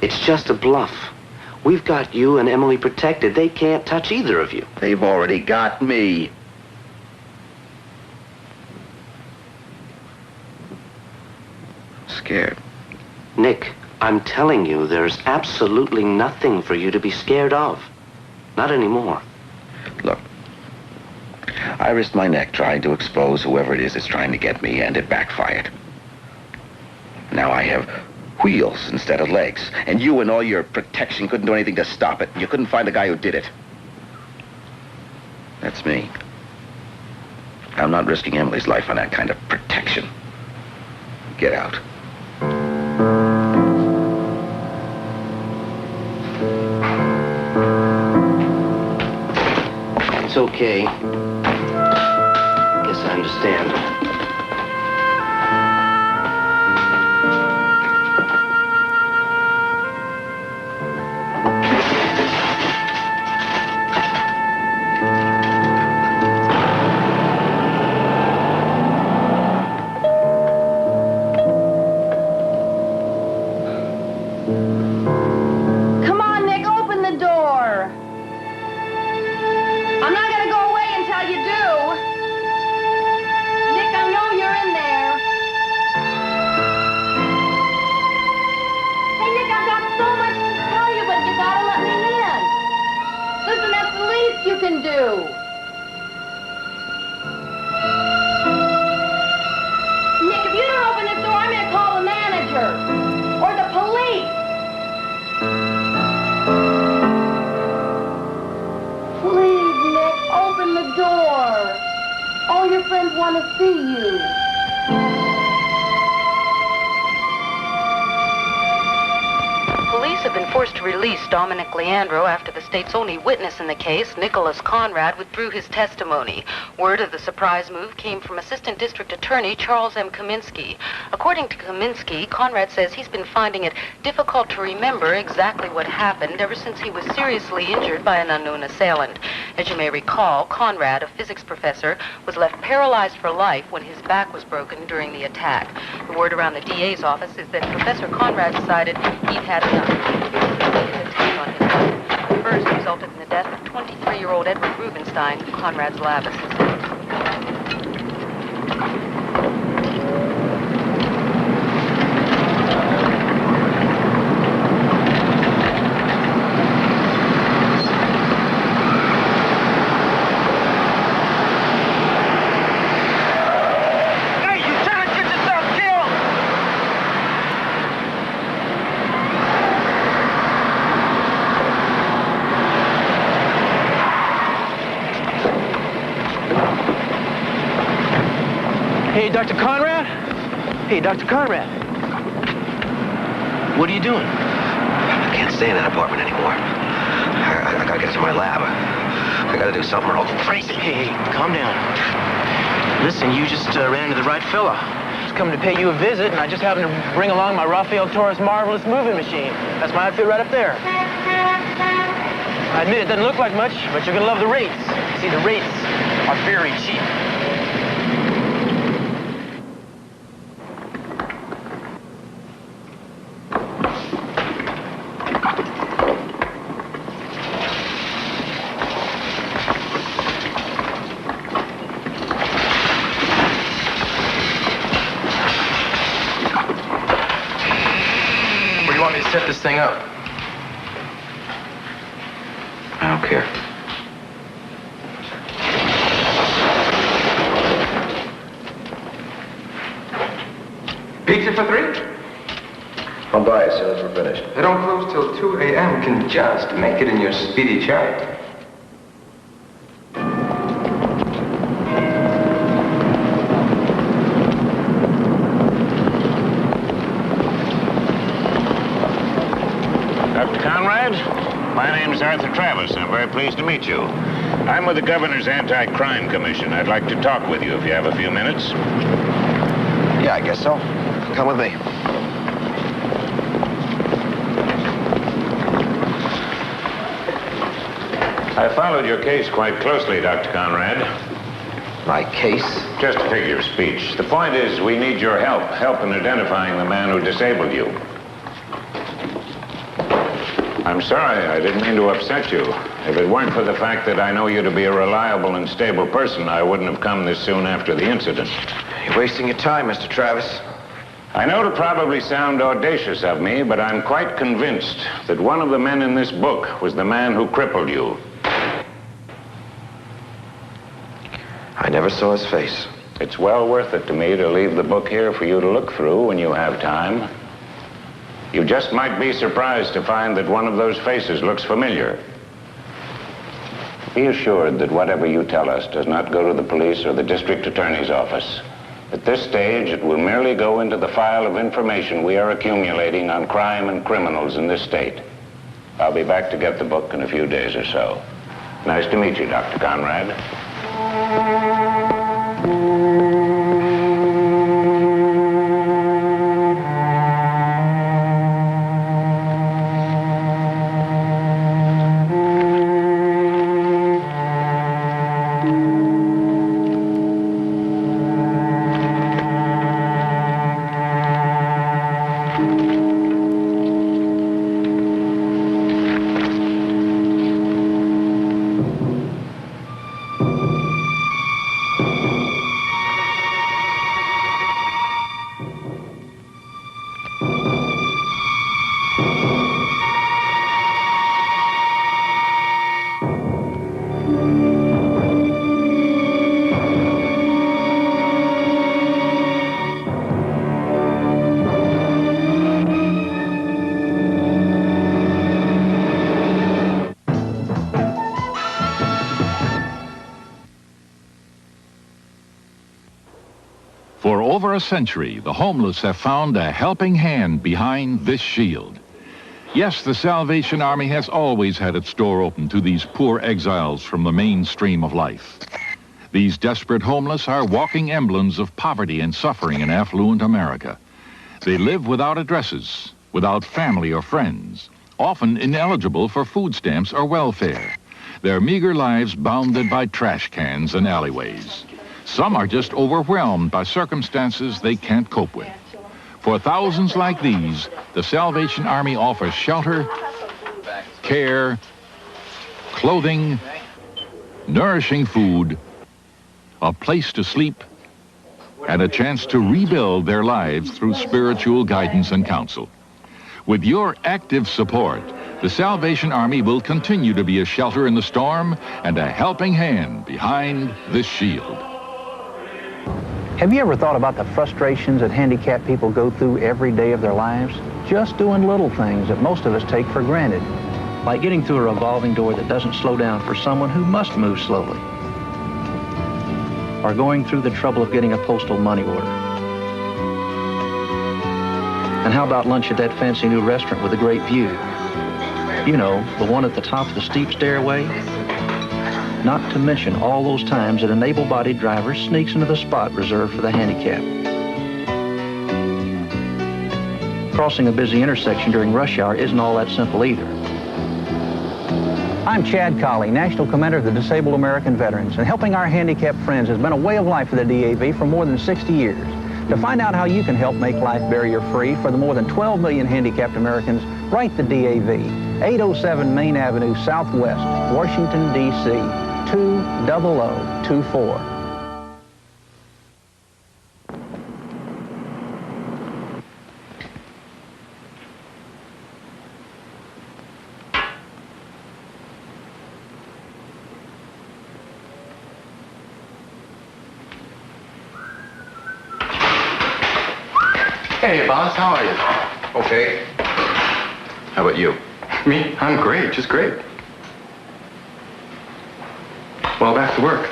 It's just a bluff. We've got you and Emily protected. They can't touch either of you. They've already got me. Scared. Nick, I'm telling you, there's absolutely nothing for you to be scared of. Not anymore. Look, I risked my neck trying to expose whoever it is that's trying to get me, and it backfired. Now I have wheels instead of legs, and you and all your protection couldn't do anything to stop it. You couldn't find the guy who did it. That's me. I'm not risking Emily's life on that kind of protection. Get out. It's okay. Guess I understand. Come on, Nick, open the door. I'm not gonna go away until release Dominic Leandro after the state's only witness in the case, Nicholas Conrad, withdrew his testimony. Word of the surprise move came from Assistant District Attorney Charles M. Kaminsky. According to Kaminsky, Conrad says he's been finding it difficult to remember exactly what happened ever since he was seriously injured by an unknown assailant. As you may recall, Conrad, a physics professor, was left paralyzed for life when his back was broken during the attack. The word around the DA's office is that Professor Conrad decided he'd had enough. His attack on his life first resulted in the death of 23-year-old Edward Rubenstein, Conrad's lab assistant. Hey, Dr. Conrad? Hey, Dr. Conrad. What are you doing? I can't stay in that apartment anymore. I gotta get to my lab. I gotta do something or I'll go crazy. Hey, calm down. Listen, you just ran into the right fella. Just coming to pay you a visit, and I just happened to bring along my Rafael Torres marvelous moving machine. That's my outfit right up there. I admit it doesn't look like much, but you're gonna love the rates. See, the rates are very cheap. Set this thing up. I don't care. Pizza for 3? I'll buy it as soon as we're finished. They don't close till 2 a.m. Can just make it in your speedy chart. My name's Arthur Travis. I'm very pleased to meet you. I'm with the Governor's Anti-Crime Commission. I'd like to talk with you if you have a few minutes. Yeah, I guess so. Come with me. I followed your case quite closely, Dr. Conrad. My case? Just a figure of speech. The point is, we need your help in identifying the man who disabled you. I'm sorry, I didn't mean to upset you. If it weren't for the fact that I know you to be a reliable and stable person, I wouldn't have come this soon after the incident. You're wasting your time, Mr. Travis. I know it'll probably sound audacious of me, but I'm quite convinced that one of the men in this book was the man who crippled you. I never saw his face. It's well worth it to me to leave the book here for you to look through when you have time. You just might be surprised to find that one of those faces looks familiar. Be assured that whatever you tell us does not go to the police or the district attorney's office. At this stage, it will merely go into the file of information we are accumulating on crime and criminals in this state. I'll be back to get the book in a few days or so. Nice to meet you, Dr. Conrad. For over a century, the homeless have found a helping hand behind this shield. Yes, the Salvation Army has always had its door open to these poor exiles from the mainstream of life. These desperate homeless are walking emblems of poverty and suffering in affluent America. They live without addresses, without family or friends, often ineligible for food stamps or welfare. Their meager lives bounded by trash cans and alleyways. Some are just overwhelmed by circumstances they can't cope with. For thousands like these, the Salvation Army offers shelter, care, clothing, nourishing food, a place to sleep, and a chance to rebuild their lives through spiritual guidance and counsel. With your active support, the Salvation Army will continue to be a shelter in the storm and a helping hand behind this shield. Have you ever thought about the frustrations that handicapped people go through every day of their lives? Just doing little things that most of us take for granted, like getting through a revolving door that doesn't slow down for someone who must move slowly, or going through the trouble of getting a postal money order. And how about lunch at that fancy new restaurant with a great view? You know, the one at the top of the steep stairway? Not to mention all those times that an able-bodied driver sneaks into the spot reserved for the handicapped. Crossing a busy intersection during rush hour isn't all that simple either. I'm Chad Colley, National Commander of the Disabled American Veterans, and helping our handicapped friends has been a way of life for the DAV for more than 60 years. To find out how you can help make life barrier-free for the more than 12 million handicapped Americans, write the DAV, 807 Main Avenue Southwest, Washington, D.C., 20024. Hey, boss, how are you? Okay. How about you? Me? I'm great, just great. Well, back to work.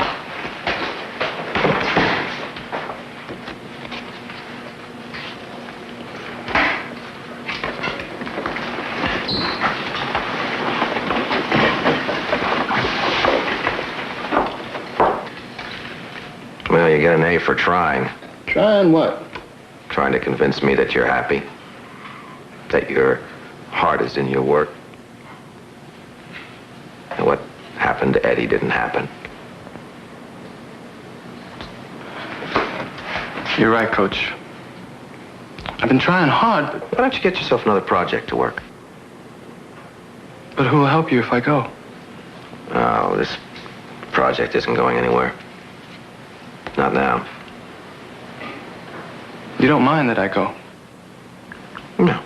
Well, you get an A for trying. Trying what? Trying to convince me that you're happy. That your heart is in your work. And what happened to Eddie didn't happen. You're right, Coach. I've been trying hard, but... Why don't you get yourself another project to work? But who will help you if I go? Oh, this project isn't going anywhere. Not now. You don't mind that I go? No.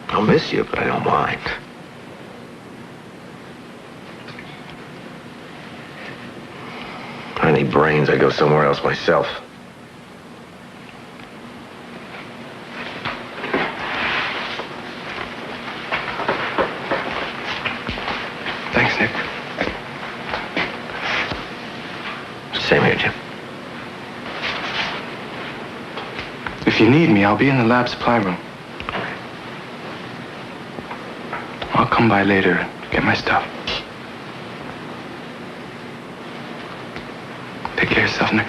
I'll miss you, but I don't mind. If I need brains, I go somewhere else myself. Thanks, Nick. Same here, Jim. If you need me, I'll be in the lab supply room. I'll come by later and get my stuff. Take care of yourself, Nick.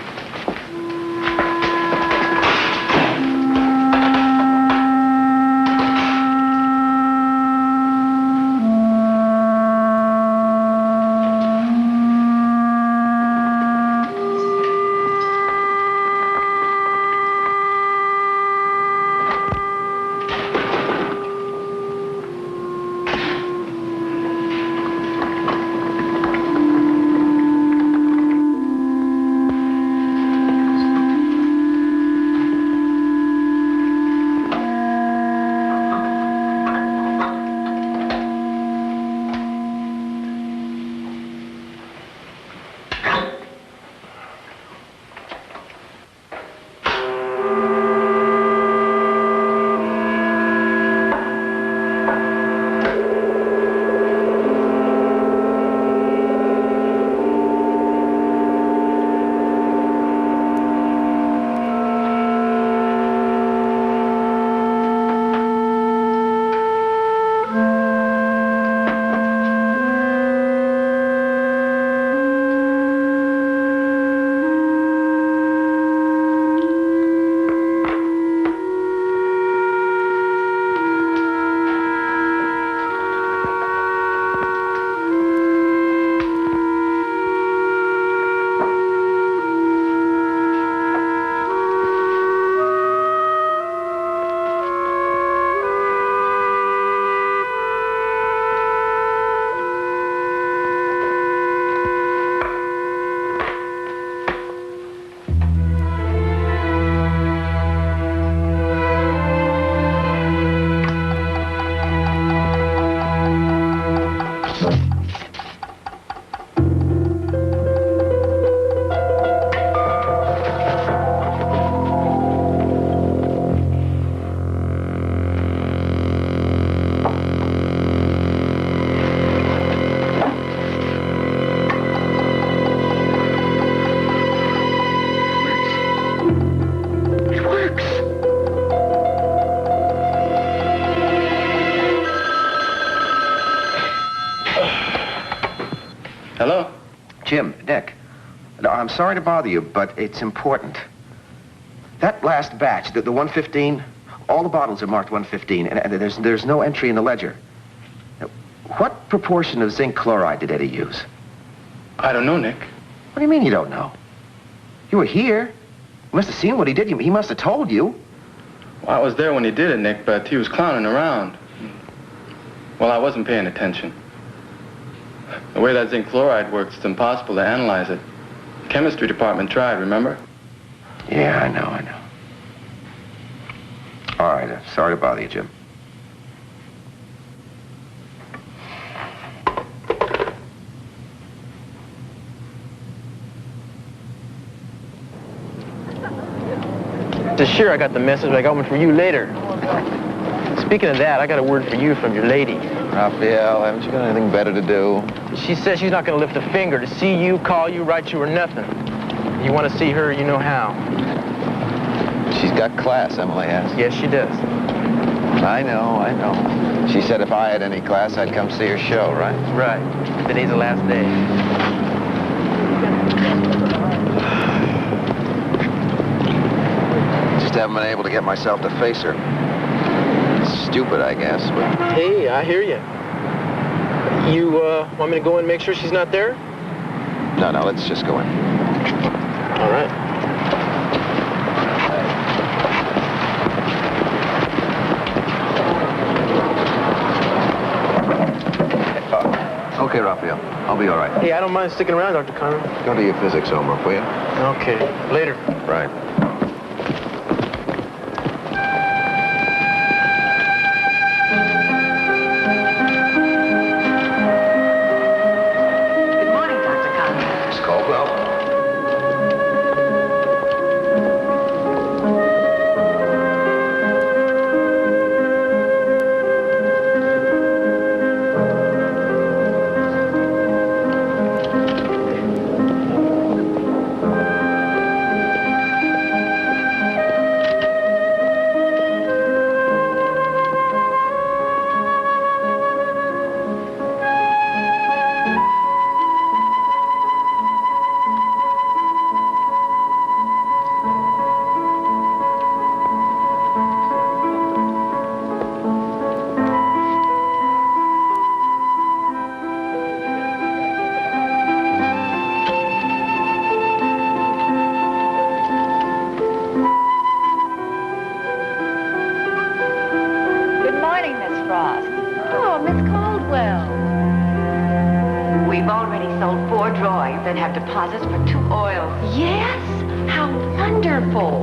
Hello? Jim, Nick. No, I'm sorry to bother you, but it's important. That last batch, the 115, all the bottles are marked 115, and there's no entry in the ledger. Now, what proportion of zinc chloride did Eddie use? I don't know, Nick. What do you mean you don't know? You were here. You must have seen what he did. He must have told you. Well, I was there when he did it, Nick, but he was clowning around. Well, I wasn't paying attention. The way that zinc chloride works, it's impossible to analyze it. The chemistry department tried, remember? Yeah, I know. All right, sorry to bother you, Jim. Sure, I got the message, but I got one for you later. Speaking of that, I got a word for you from your lady. Raphael, haven't you got anything better to do? She says she's not going to lift a finger to see you, call you, write you, or nothing. You want to see her, you know how. She's got class, Emily has. Yes, she does. I know. She said if I had any class, I'd come see her show, right? Right. Today's the last day. Just haven't been able to get myself to face her. It's stupid, I guess, but... Hey, I hear you. You, want me to go and make sure she's not there? No, let's just go in. All right. Okay, Raphael. I'll be all right. Hey, I don't mind sticking around, Dr. Conrad. Go to your physics homework, will you? Okay. Later. Right. Good morning, Dr. Conrad. Miss Caldwell? Good morning, Miss Frost. Oh, Miss Caldwell. We've already sold 4 drawings that have deposits for 2 oils. Yes? How wonderful.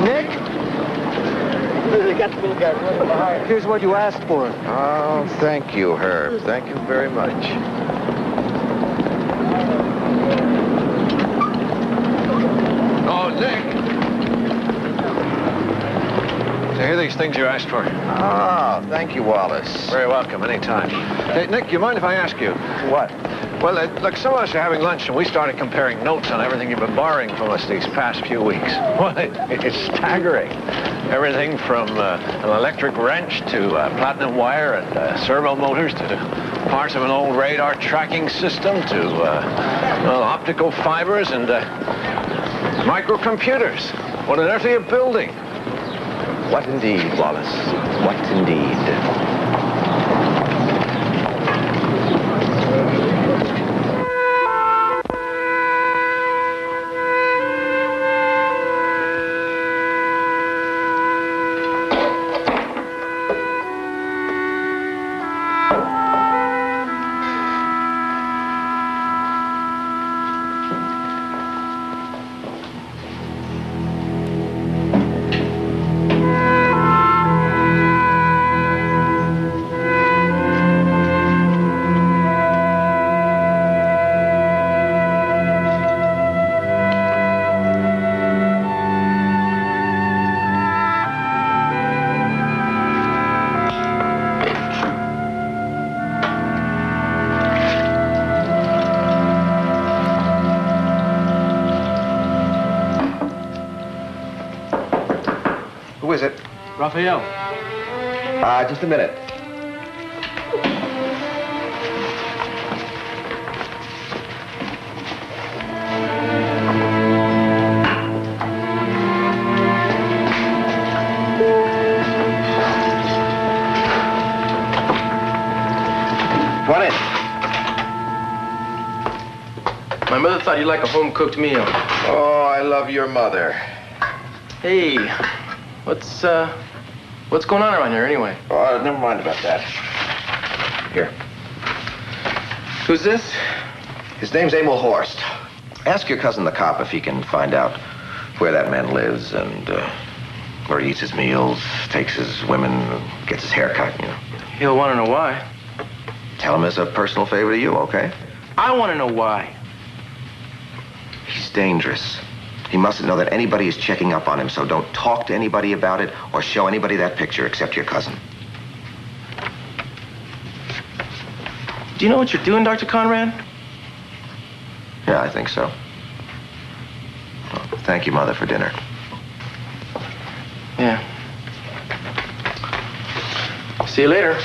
Nick? They got the little guy running behind. Here's what you asked for. Oh, thank you, Herb. Thank you very much. Oh, Nick. So here are these things you asked for. Oh, thank you, Wallace. Very welcome, anytime. Hey, Nick, you mind if I ask you? What? Well, look, some of us are having lunch, and we started comparing notes on everything you've been borrowing from us these past few weeks. Well, it's staggering. Everything from an electric wrench to platinum wire and servo motors to parts of an old radar tracking system to well, optical fibers and microcomputers. What on earth are you building? What indeed, Wallace? What indeed? Who is it? Raphael. Just a minute. Come on in. My mother thought you'd like a home-cooked meal. Oh, I love your mother. Hey, what's going on around here anyway? Oh, never mind about that. Here. Who's this? His name's Emil Horst. Ask your cousin the cop if he can find out where that man lives and where he eats his meals, takes his women, gets his hair cut, you know. He'll want to know why. Tell him as a personal favor to you, okay? I want to know why. He's dangerous. He mustn't know that anybody is checking up on him, so don't talk to anybody about it or show anybody that picture except your cousin. Do you know what you're doing, Dr. Conrad? Yeah, I think so. Well, thank you, Mother, for dinner. Yeah. See you later.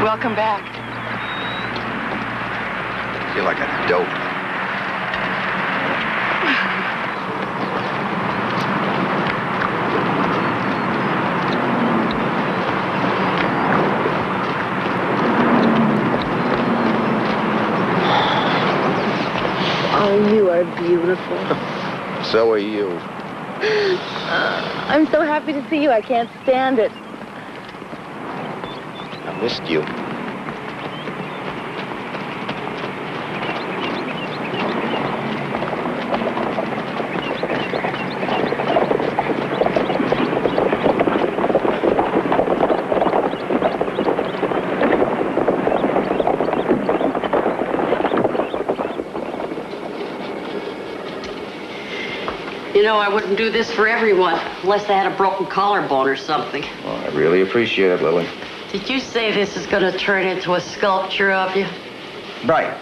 Welcome back. I feel like a dope. Oh, you are beautiful. So are you. I'm so happy to see you. I can't stand it. I missed you. You know, I wouldn't do this for everyone, unless they had a broken collarbone or something. Well, I really appreciate it, Lily. Did you say this is going to turn into a sculpture of you? Right.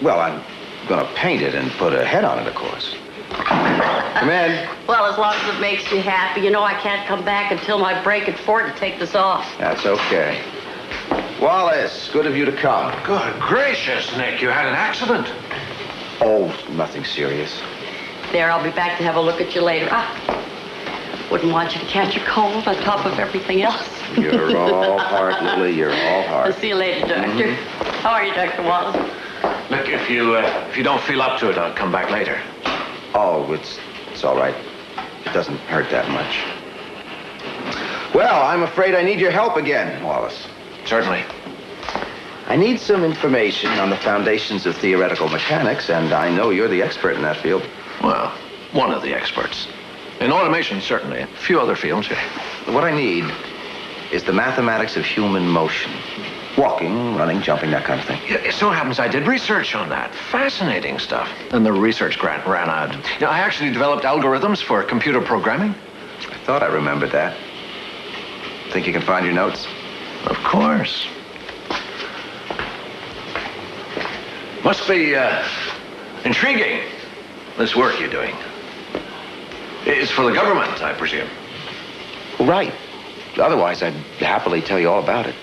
Well, I'm gonna paint it and put a head on it, of course. Come in. Well, as long as it makes you happy. You know I can't come back until my break at 4 to take this off. That's okay. Wallace, good of you to come. Good gracious, Nick, you had an accident. Oh, nothing serious. There, I'll be back to have a look at you later. Wouldn't want you to catch a cold on top of everything else. You're all heart, Lily. You're all heart. I'll see you later, Doctor. How are you, Dr. Wallace? Look, if you don't feel up to it, I'll come back later. Oh, it's all right. It doesn't hurt that much. Well, I'm afraid I need your help again, Wallace. Certainly. I need some information on the foundations of theoretical mechanics, and I know you're the expert in that field. Well, one of the experts. In automation, certainly. A few other fields, yeah. What I need is the mathematics of human motion. Walking, running, jumping, that kind of thing. Yeah, it so happens I did research on that. Fascinating stuff. And the research grant ran out. You know, I actually developed algorithms for computer programming. I thought I remembered that. Think you can find your notes? Of course. Must be intriguing, this work you're doing. It's for the government, I presume. Right. Otherwise, I'd happily tell you all about it.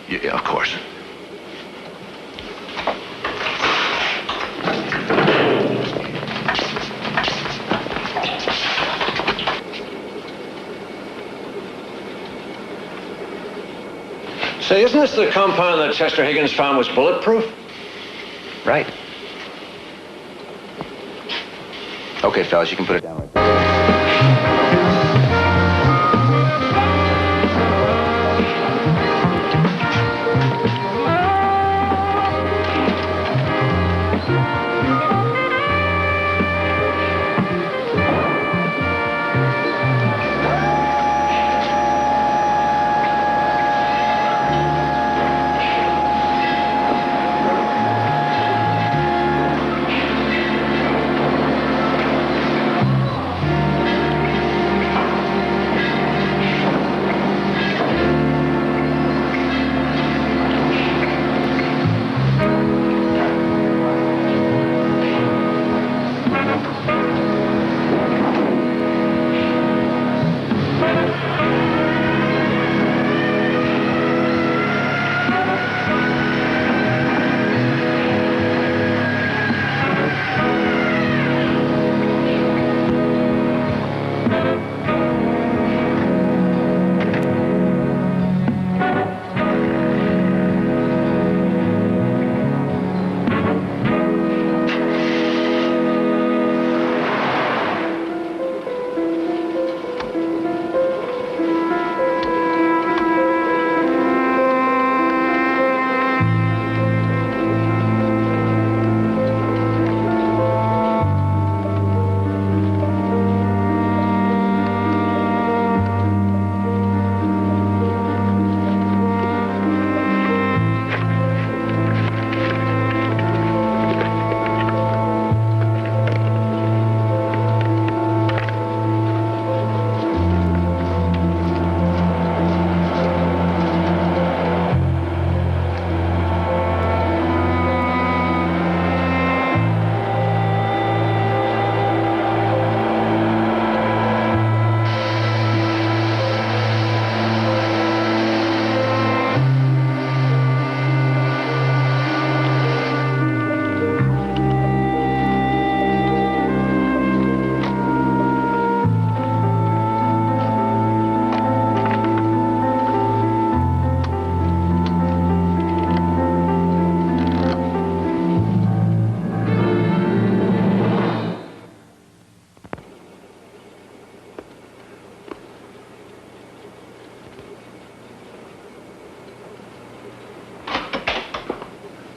Yeah, of course. Say, isn't this the compound that Chester Higgins found was bulletproof? Right. Okay, fellas, you can put it down right there.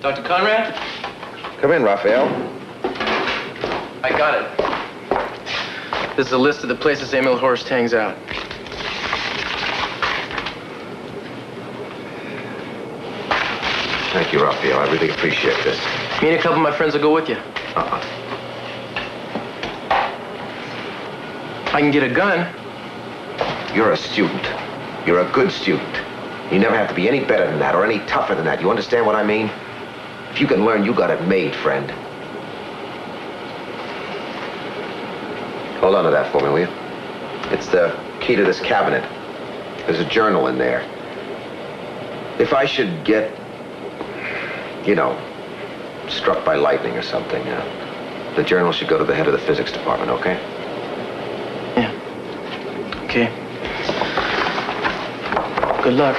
Dr. Conrad? Come in, Raphael. I got it. This is a list of the places Emil Horst hangs out. Thank you, Raphael. I really appreciate this. Me and a couple of my friends will go with you. I can get a gun. You're a student. You're a good student. You never have to be any better than that or any tougher than that. You understand what I mean? If you can learn, you got it made, friend. Hold on to that for me, will you? It's the key to this cabinet. There's a journal in there. If I should get, you know, struck by lightning or something, the journal should go to the head of the physics department, okay? Okay. Good luck.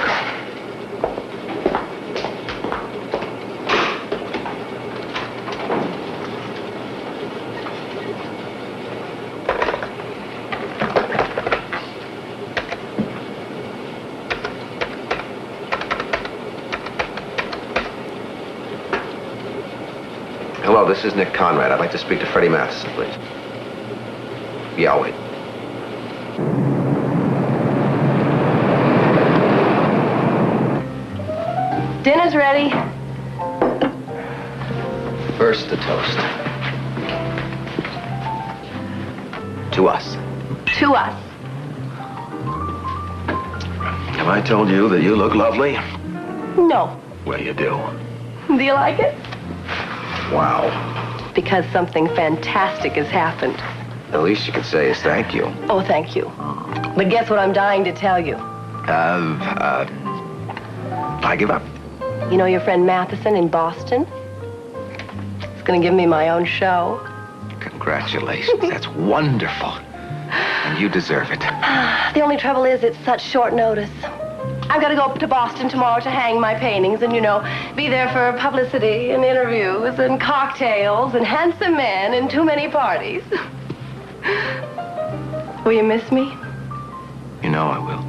Hello, this is Nick Conrad. I'd like to speak to Freddie Matheson, please. Yeah, I'll wait. Dinner's ready. First, the toast. To us. To us. Have I told you that you look lovely? No. Well, you do. Do you like it? Wow. Because something fantastic has happened. The least you could say is thank you. Oh, thank you. But guess what I'm dying to tell you? I give up. You know your friend Matheson in Boston? He's gonna give me my own show. Congratulations. That's wonderful. And you deserve it. The only trouble is it's such short notice. I've got to go up to Boston tomorrow to hang my paintings and, you know, be there for publicity and interviews and cocktails and handsome men and too many parties. Will you miss me? You know I will.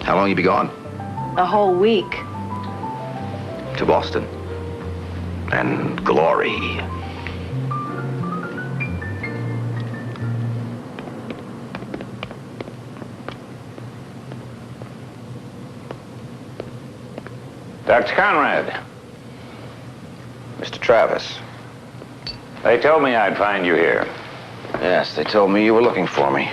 How long you be gone? A whole week. To Boston. And glory. Dr. Conrad. Mr. Travis. They told me I'd find you here. Yes, they told me you were looking for me.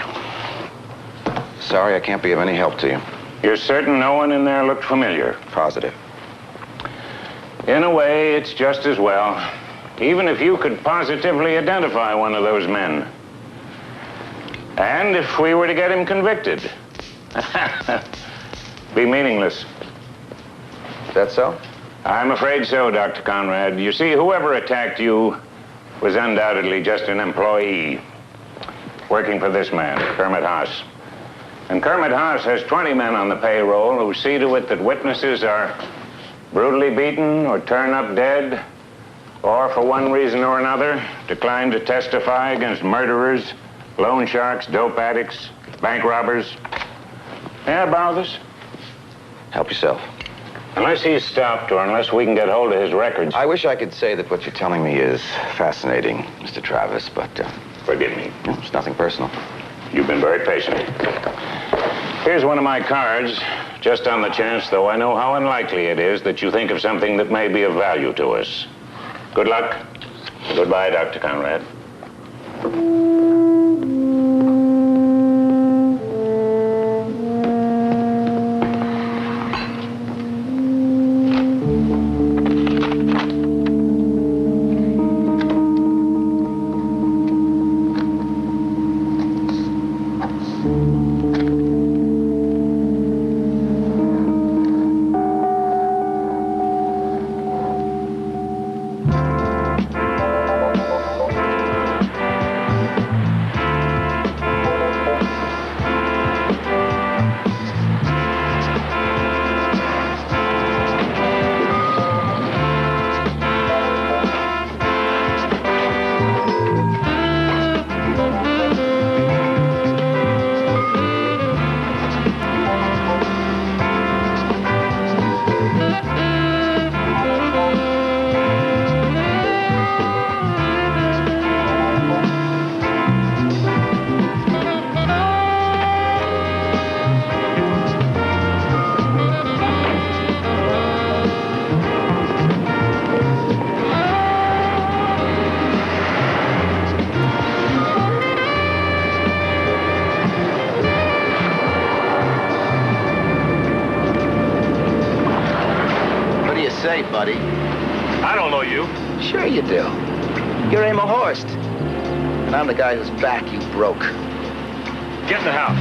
Sorry I can't be of any help to you. You're certain no one in there looked familiar? Positive. In a way, it's just as well. Even if you could positively identify one of those men. And if we were to get him convicted. Be meaningless. Is that so? I'm afraid so, Dr. Conrad. You see, whoever attacked you was undoubtedly just an employee working for this man, Kermit Haas. And Kermit Haas has 20 men on the payroll who see to it that witnesses are brutally beaten or turn up dead, or for one reason or another, decline to testify against murderers, loan sharks, dope addicts, bank robbers. Yeah, Barthas? Help yourself. Unless he's stopped or unless we can get hold of his records. I wish I could say that what you're telling me is fascinating, Mr. Travis, but... Forgive me. It's nothing personal. You've been very patient. Here's one of my cards, just on the chance, though I know how unlikely it is, that you think of something that may be of value to us. Good luck. Goodbye, Dr. Conrad. say, buddy? I don't know you. Sure you do. You're Emil Horst. And I'm the guy whose back you broke. Get in the house.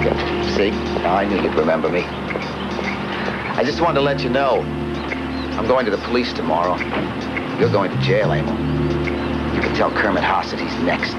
Okay. See? Now I knew you'd remember me. I just wanted to let you know. I'm going to the police tomorrow. You're going to jail, Emil. You can tell Kermit Hassett he's next.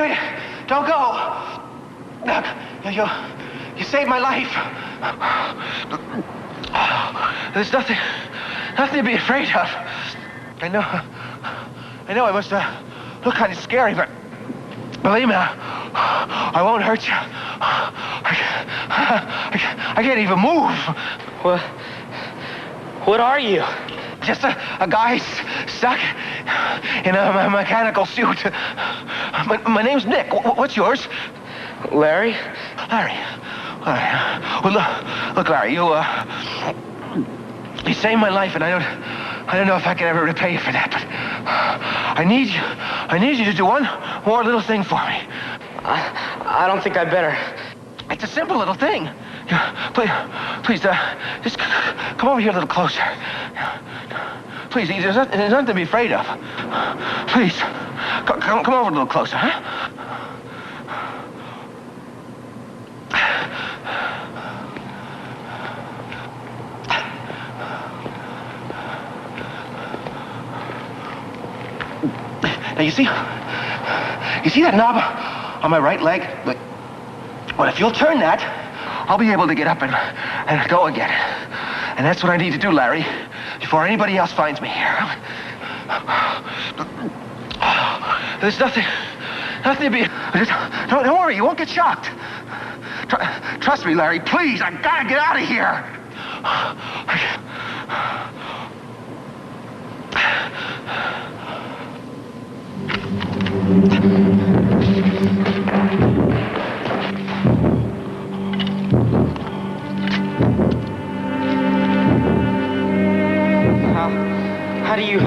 wait. Don't go. You saved my life. There's nothing to be afraid of. I know I must look kind of scary, but believe me, I won't hurt you. I can't even move. What are you? Just a guy stuck in a mechanical suit. My name's Nick. What's yours? Larry? Larry. Well, look, Larry, you saved my life, and I don't know if I can ever repay you for that, but I need you to do one more little thing for me. I don't think I better. It's a simple little thing. Please, just come over here a little closer. Please, there's nothing to be afraid of. Please, come over a little closer, huh? Now, you see that knob on my right leg? Well, if you'll turn that, I'll be able to get up and go again. And that's what I need to do, Larry, before anybody else finds me here. There's nothing to be... Don't worry, you won't get shocked. Trust me, Larry, please, I gotta get out of here. How do you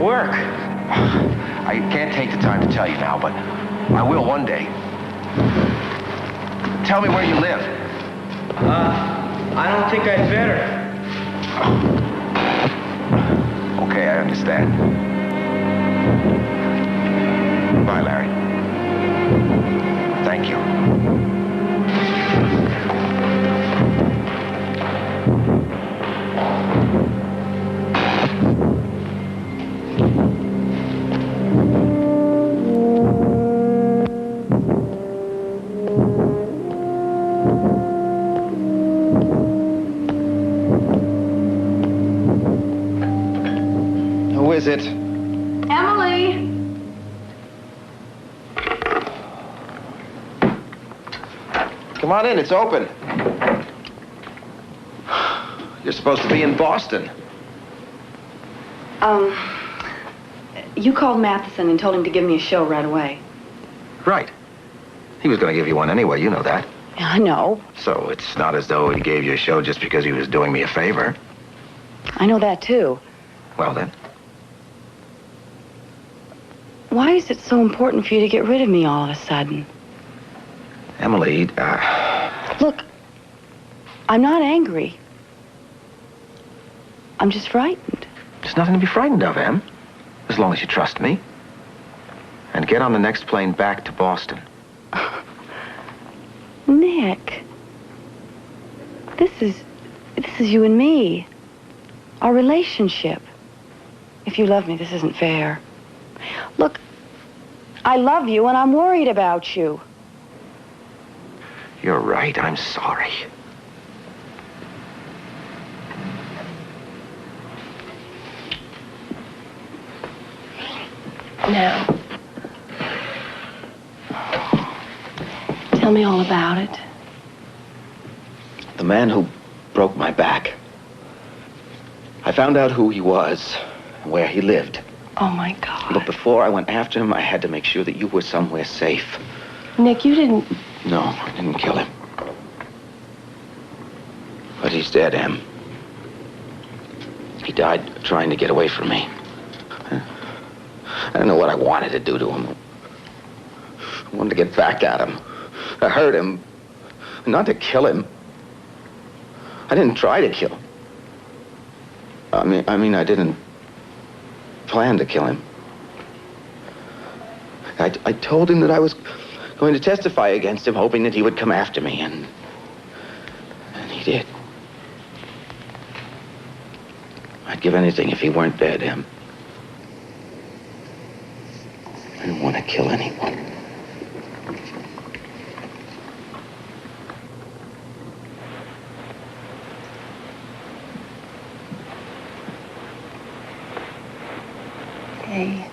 work? I can't take the time to tell you now, but I will one day. Tell me where you live. I don't think I'd better. Okay, I understand. Bye, Larry. Thank you. Who is it? Emily! Come on in, it's open. You're supposed to be in Boston. You called Matheson and told him to give me a show right away. Right. He was going to give you one anyway, you know that. Yeah, I know. So it's not as though he gave you a show just because he was doing me a favor. I know that, too. Well, then. Why is it so important for you to get rid of me all of a sudden? Emily, Look, I'm not angry. I'm just frightened. there's nothing to be frightened of, Em. As long as you trust me. And get on the next plane back to Boston. Nick, this is you and me. Our relationship. If you love me, this isn't fair. Look, I love you and I'm worried about you. You're right, I'm sorry. Now, tell me all about it. The man who broke my back. I found out who he was and where he lived. Oh, my God. But before I went after him, I had to make sure that you were somewhere safe. Nick, you didn't... No, I didn't kill him. But he's dead, Em. He died trying to get away from me. I don't know what I wanted to do to him. I wanted to get back at him. To hurt him. Not to kill him. I didn't try to kill him. I mean, I didn't plan to kill him. I told him that I was going to testify against him, hoping that he would come after me, and he did. I'd give anything if he weren't dead, Em. I didn't want to kill anyone. Hey.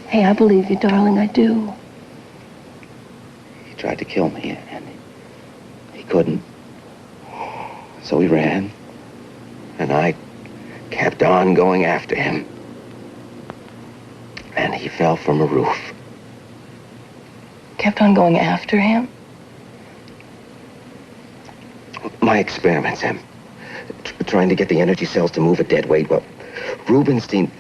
Hey, I believe you, darling, I do. He tried to kill me, and he couldn't. So he ran, and I kept on going after him. And he fell from a roof. Kept on going after him? My experiments, Em. Trying to get the energy cells to move a dead weight. Well, Rubinstein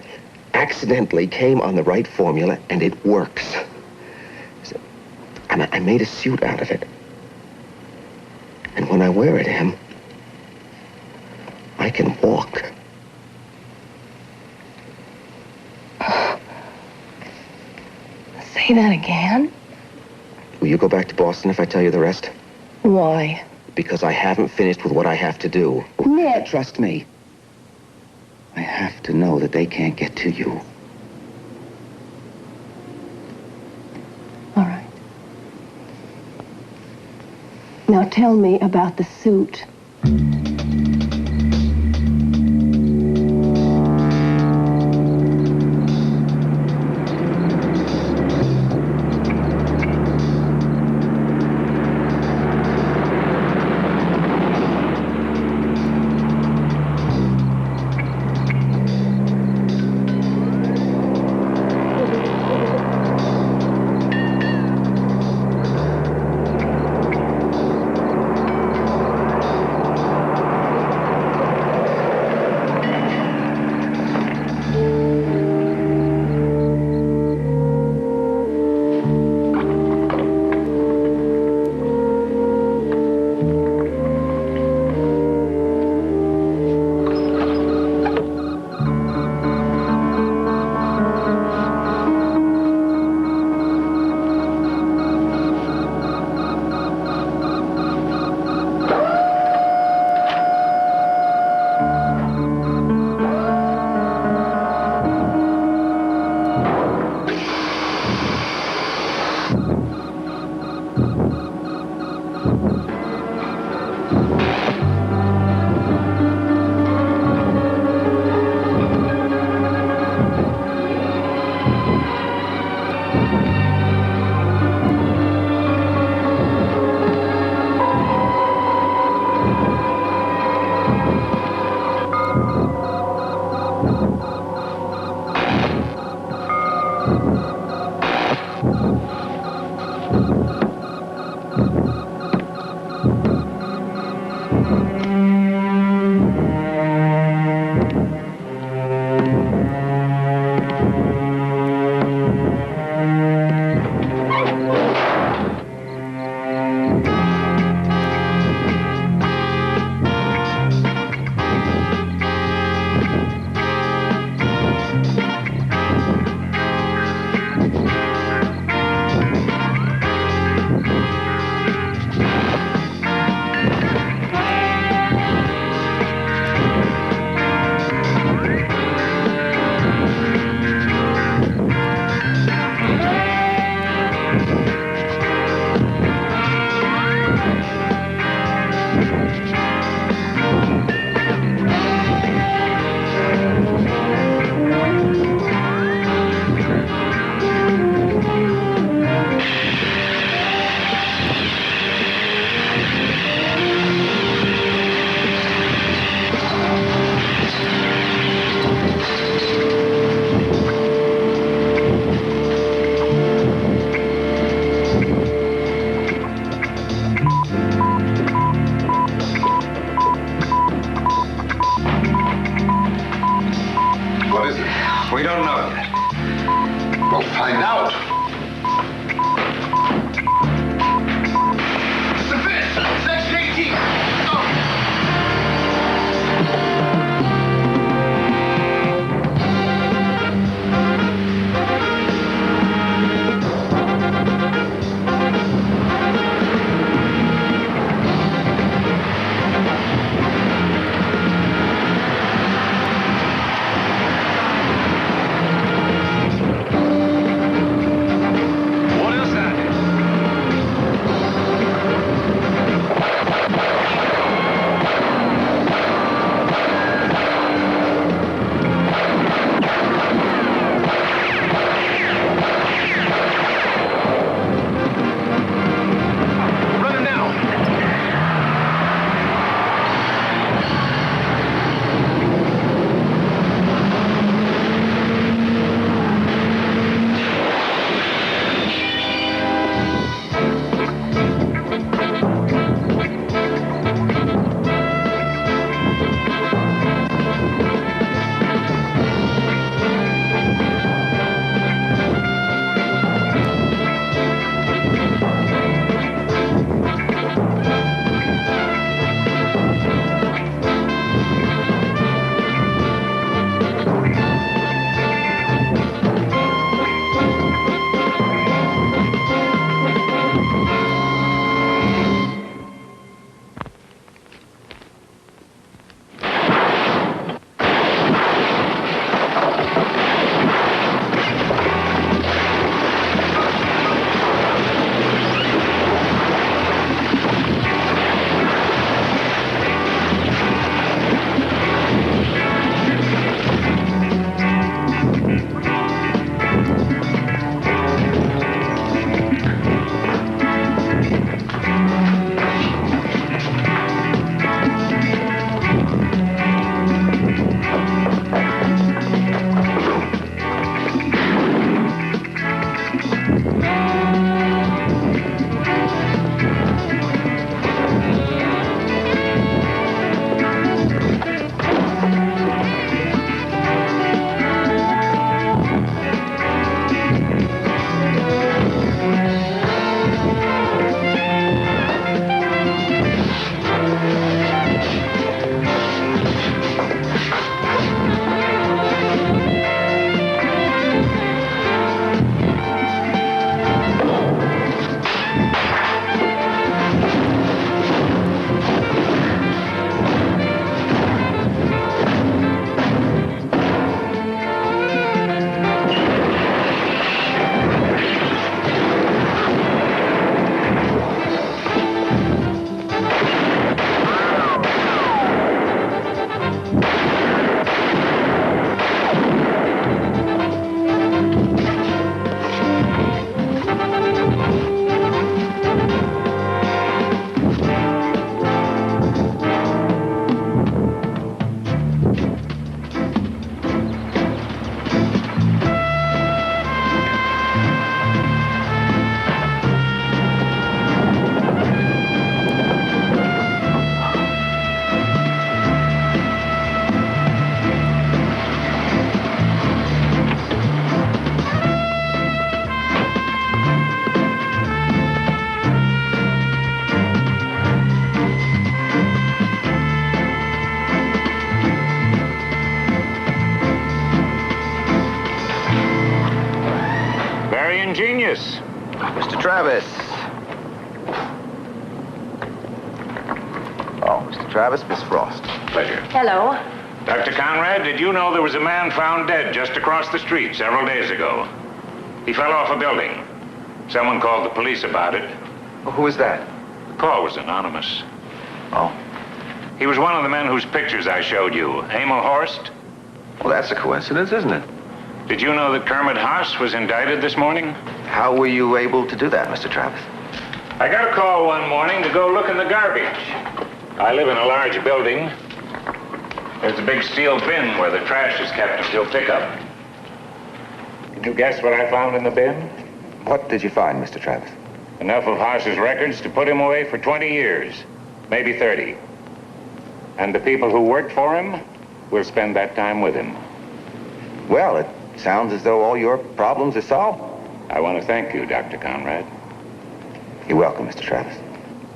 accidentally came on the right formula, and it works. And I made a suit out of it. And when I wear it, Em, I can walk. Say that again? Will you go back to Boston if I tell you the rest? Why? Because I haven't finished with what I have to do. Nick! Trust me. I have to know that they can't get to you. All right. Now tell me about the suit. We don't know yet. We'll find out. Section 18. marketing genius. Mr. Travis. Oh, Mr. Travis, Miss Frost. Pleasure. Hello. Dr. Conrad, did you know there was a man found dead just across the street several days ago? He fell off a building. Someone called the police about it. Well, who is that? The call was anonymous. Oh. He was one of the men whose pictures I showed you. Emil Horst? Well, that's a coincidence, isn't it? Did you know that Kermit Haas was indicted this morning? How were you able to do that, Mr. Travis? I got a call one morning to go look in the garbage. I live in a large building. There's a big steel bin where the trash is kept until pickup. Can you guess what I found in the bin? What did you find, Mr. Travis? Enough of Haas's records to put him away for 20 years, maybe 30. And the people who worked for him will spend that time with him. Well, it sounds as though all your problems are solved. I want to thank you, Dr. Conrad. You're welcome, Mr. Travis.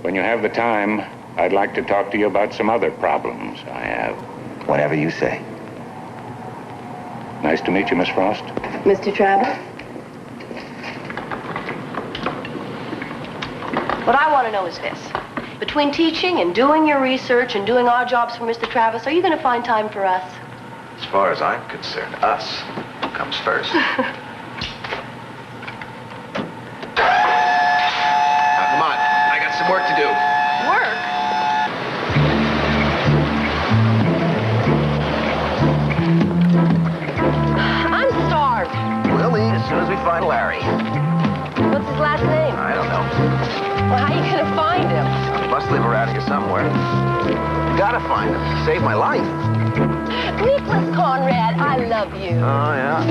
When you have the time, I'd like to talk to you about some other problems I have. Whatever you say. Nice to meet you, Miss Frost. Mr. Travis? What I want to know is this. Between teaching and doing your research and doing our jobs for Mr. Travis, are you going to find time for us? As far as I'm concerned, us comes first. Now, come on. I got some work to do. Work? I'm starved. We'll eat as soon as we find Larry. What's his last name? I don't know. Well, how are you going to find him? He must live around here somewhere. Gotta find him. He saved my life. Nicholas Conrad, I love you. Oh, yeah.